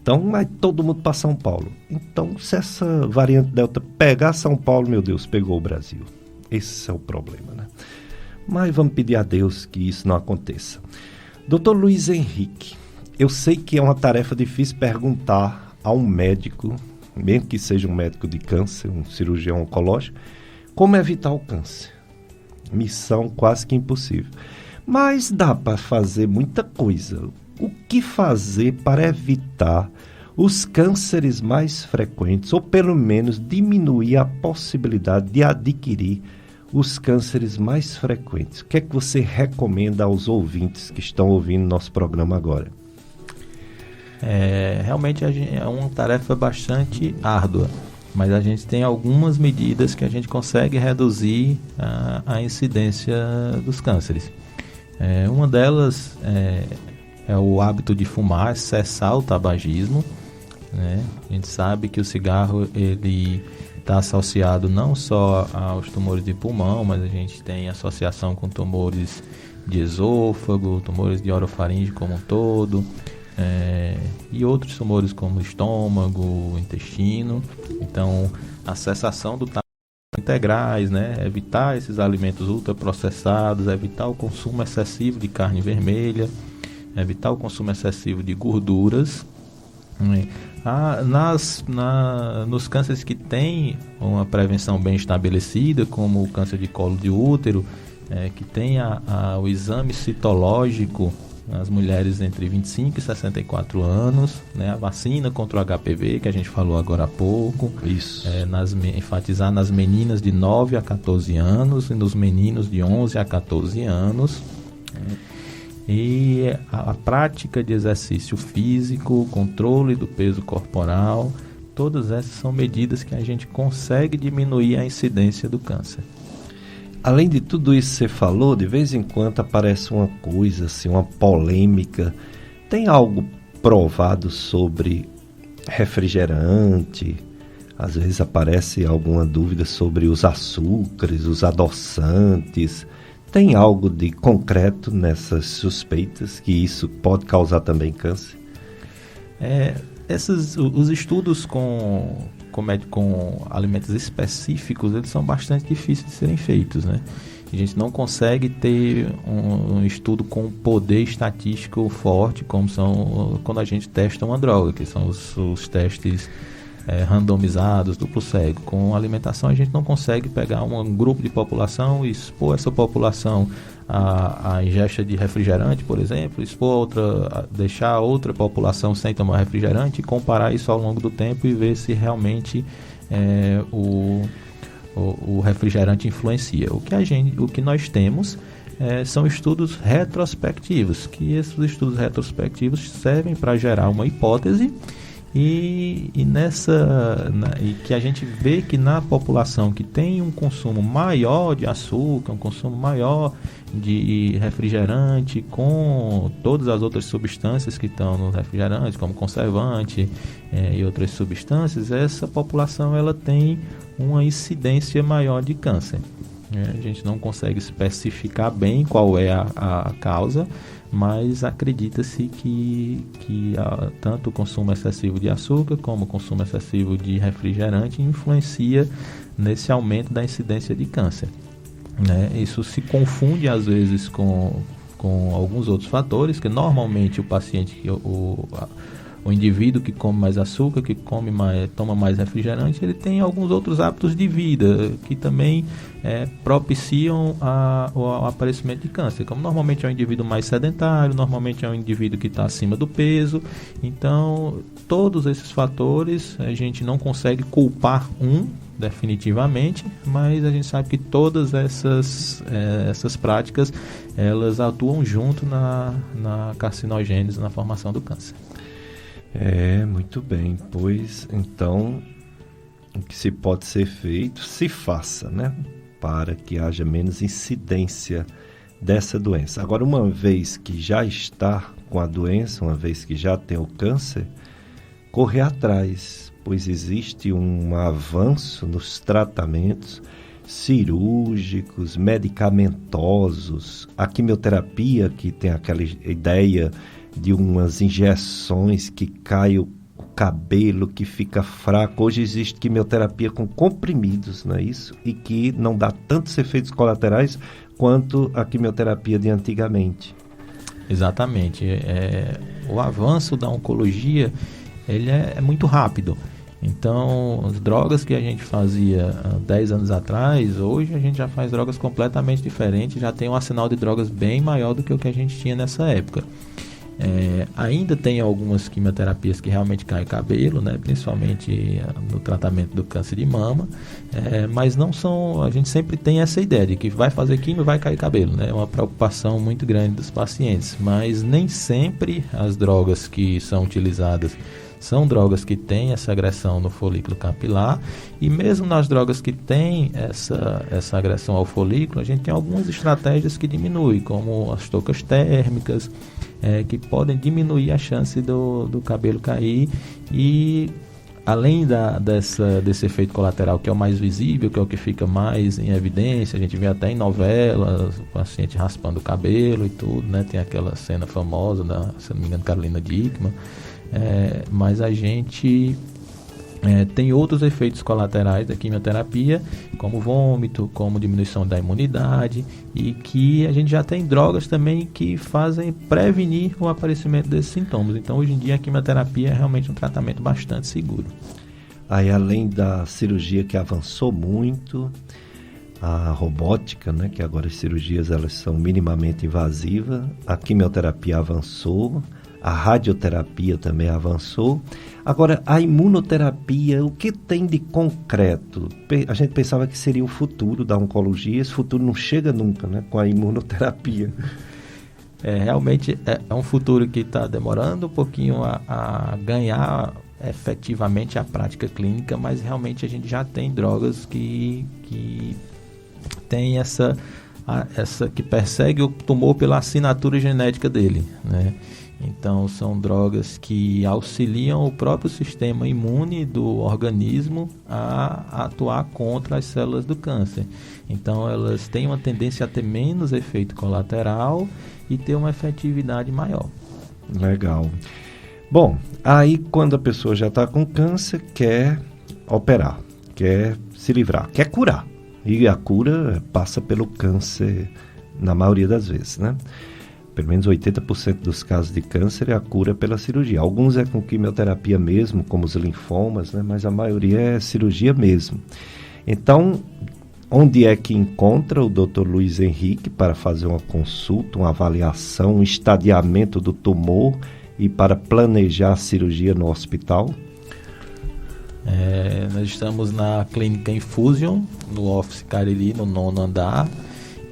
Então, vai todo mundo para São Paulo. Então, se essa variante Delta pegar São Paulo, meu Deus, pegou o Brasil. Esse é o problema, né? Mas vamos pedir a Deus que isso não aconteça. Dr. Luiz Henrique, eu sei que é uma tarefa difícil perguntar a um médico, mesmo que seja um médico de câncer, um cirurgião oncológico, como evitar o câncer. Missão quase que impossível. Mas dá para fazer muita coisa. O que fazer para evitar os cânceres mais frequentes, ou pelo menos diminuir a possibilidade de adquirir os cânceres mais frequentes? O que é que você recomenda aos ouvintes que estão ouvindo nosso programa agora? Realmente é uma tarefa bastante árdua, mas a gente tem algumas medidas que a gente consegue reduzir a incidência dos cânceres. Uma delas é o hábito de fumar, cessar o tabagismo, né? A gente sabe que o cigarro ele está associado não só aos tumores de pulmão, mas a gente tem associação com tumores de esôfago, tumores de orofaringe como um todo, e outros tumores como estômago, intestino. Então, a cessação do tabaco integrais, né? Evitar esses alimentos ultraprocessados, evitar o consumo excessivo de carne vermelha, evitar o consumo excessivo de gorduras. Nos cânceres que têm uma prevenção bem estabelecida, como o câncer de colo de útero, que tem o exame citológico nas mulheres entre 25 e 64 anos, né? A vacina contra o HPV, que a gente falou agora há pouco. Isso. Enfatizar nas meninas de 9 a 14 anos e nos meninos de 11 a 14 anos. E a prática de exercício físico, controle do peso corporal, todas essas são medidas que a gente consegue diminuir a incidência do câncer. Além de tudo isso que você falou, de vez em quando aparece uma coisa, assim, uma polêmica. Tem algo provado sobre refrigerante? Às vezes aparece alguma dúvida sobre os açúcares, os adoçantes. Tem algo de concreto nessas suspeitas que isso pode causar também câncer? Os estudos com alimentos específicos, eles são bastante difíceis de serem feitos, né? A gente não consegue ter um estudo com poder estatístico forte, como são quando a gente testa uma droga, que são os testes randomizados, duplo cego. Com alimentação a gente não consegue pegar um grupo de população e expor essa população a ingesta de refrigerante, por exemplo, deixar outra população sem tomar refrigerante e comparar isso ao longo do tempo e ver se realmente o refrigerante influencia. O que nós temos são estudos retrospectivos, que esses estudos retrospectivos servem para gerar uma hipótese e que a gente vê que na população que tem um consumo maior de açúcar, um consumo maior de refrigerante, com todas as outras substâncias que estão no refrigerante, como conservante e outras substâncias, essa população ela tem uma incidência maior de câncer. A gente não consegue especificar bem qual é a causa, mas acredita-se que tanto o consumo excessivo de açúcar como o consumo excessivo de refrigerante influencia nesse aumento da incidência de câncer, né? Isso se confunde às vezes com alguns outros fatores, que normalmente o paciente, o indivíduo que come mais açúcar, que toma mais refrigerante, ele tem alguns outros hábitos de vida que também propiciam o aparecimento de câncer. Como normalmente é um indivíduo mais sedentário, normalmente é um indivíduo que está acima do peso. Então, todos esses fatores a gente não consegue culpar definitivamente, mas a gente sabe que todas essas práticas, elas atuam junto na carcinogênese, na formação do câncer. Muito bem, pois então o que se pode ser feito, se faça, né, para que haja menos incidência dessa doença. Agora, uma vez que já está com a doença, uma vez que já tem o câncer, correr atrás, pois existe um avanço nos tratamentos cirúrgicos, medicamentosos, a quimioterapia, que tem aquela ideia de umas injeções que cai o cabelo, que fica fraco. Hoje existe quimioterapia com comprimidos, não é isso? E que não dá tantos efeitos colaterais quanto a quimioterapia de antigamente. Exatamente. O avanço da oncologia, ele é muito rápido. Então, as drogas que a gente fazia há 10 anos atrás, hoje a gente já faz drogas completamente diferentes, já tem um arsenal de drogas bem maior do que o que a gente tinha nessa época. Ainda tem algumas quimioterapias que realmente caem cabelo, né? Principalmente no tratamento do câncer de mama, mas não são. A gente sempre tem essa ideia de que vai fazer quimio e vai cair cabelo, né? É uma preocupação muito grande dos pacientes, mas nem sempre as drogas que são utilizadas são drogas que têm essa agressão no folículo capilar, e mesmo nas drogas que têm essa agressão ao folículo, a gente tem algumas estratégias que diminuem, como as toucas térmicas, que podem diminuir a chance do cabelo cair, e além desse efeito colateral, que é o mais visível, que é o que fica mais em evidência, a gente vê até em novelas, o paciente raspando o cabelo e tudo, né? Tem aquela cena famosa se não me engano, Carolina Dickmann. Mas a gente tem outros efeitos colaterais da quimioterapia, como vômito, como diminuição da imunidade, e que a gente já tem drogas também que fazem prevenir o aparecimento desses sintomas. Então, hoje em dia, a quimioterapia é realmente um tratamento bastante seguro. Aí, além da cirurgia que avançou muito, a robótica, né, que agora as cirurgias elas são minimamente invasivas, a quimioterapia avançou, a radioterapia também avançou. Agora, a imunoterapia, o que tem de concreto? A gente pensava que seria o futuro da oncologia, esse futuro não chega nunca, né, com a imunoterapia. Realmente é um futuro que está demorando um pouquinho a ganhar efetivamente a prática clínica, mas realmente a gente já tem drogas que tem que persegue o tumor pela assinatura genética dele, né? Então, são drogas que auxiliam o próprio sistema imune do organismo a atuar contra as células do câncer. Então, elas têm uma tendência a ter menos efeito colateral e ter uma efetividade maior. Legal. Bom, aí quando a pessoa já está com câncer, quer operar, quer se livrar, quer curar. E a cura passa pelo câncer na maioria das vezes, né? Pelo menos 80% dos casos de câncer é a cura pela cirurgia. Alguns é com quimioterapia mesmo, como os linfomas, né? Mas a maioria é cirurgia mesmo. Então, onde é que encontra o Dr. Luiz Henrique para fazer uma consulta, uma avaliação, um estadiamento do tumor e para planejar a cirurgia no hospital? Nós estamos na clínica Infusion, no Office Cariri, no 9º andar,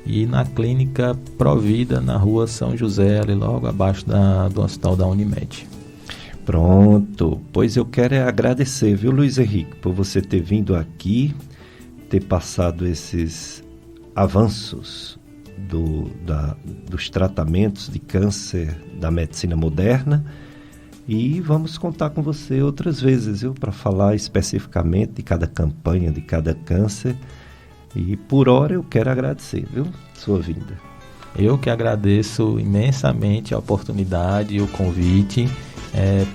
e na clínica Provida, na rua São José, ali logo abaixo do hospital da Unimed. Pronto, pois eu quero agradecer, viu, Luiz Henrique, por você ter vindo aqui, ter passado esses avanços dos tratamentos de câncer da medicina moderna, e vamos contar com você outras vezes, viu, para falar especificamente de cada campanha, de cada câncer. E por hora eu quero agradecer, viu, sua vinda. Eu que agradeço imensamente a oportunidade e o convite.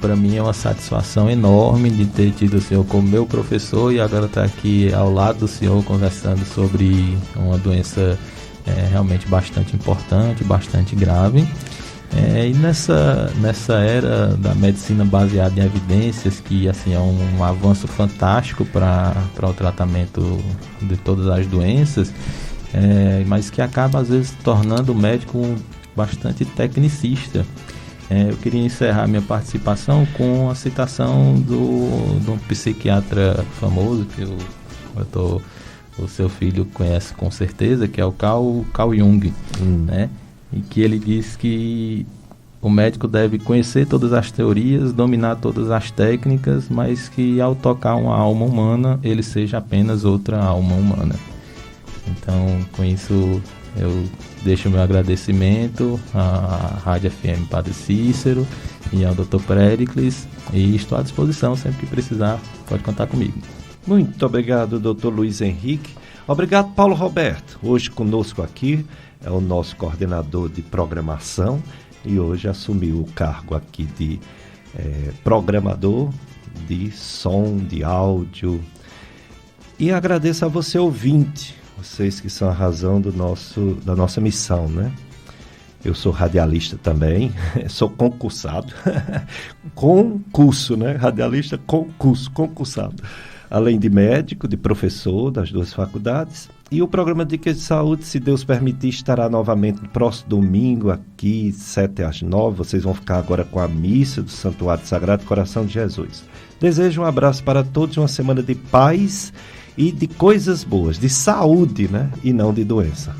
Para mim é uma satisfação enorme de ter tido o senhor como meu professor e agora estar aqui ao lado do senhor conversando sobre uma doença realmente bastante importante, bastante grave. E nessa era da medicina baseada em evidências, que assim, é um avanço fantástico para o tratamento de todas as doenças, mas que acaba às vezes tornando o médico bastante tecnicista. Eu queria encerrar minha participação com a citação de um psiquiatra famoso que o seu filho conhece com certeza, que é o Carl Jung, né? E que ele diz que o médico deve conhecer todas as teorias, dominar todas as técnicas, mas que ao tocar uma alma humana, ele seja apenas outra alma humana. Então, com isso, eu deixo meu agradecimento à Rádio FM Padre Cícero e ao Dr. Péricles, e estou à disposição sempre que precisar, pode contar comigo. Muito obrigado, Dr. Luiz Henrique. Obrigado, Paulo Roberto. Hoje conosco aqui é o nosso coordenador de programação e hoje assumiu o cargo aqui de programador de som, de áudio. E agradeço a você, ouvinte, vocês que são a razão da nossa missão, né? Eu sou radialista também, sou concursado, concurso, né? Radialista, concursado. Além de médico, de professor das duas faculdades. E o programa Dicas de Saúde, se Deus permitir, estará novamente no próximo domingo, aqui, 7 às 9. Vocês vão ficar agora com a missa do Santuário Sagrado Coração de Jesus. Desejo um abraço para todos, uma semana de paz e de coisas boas, de saúde, né? E não de doença.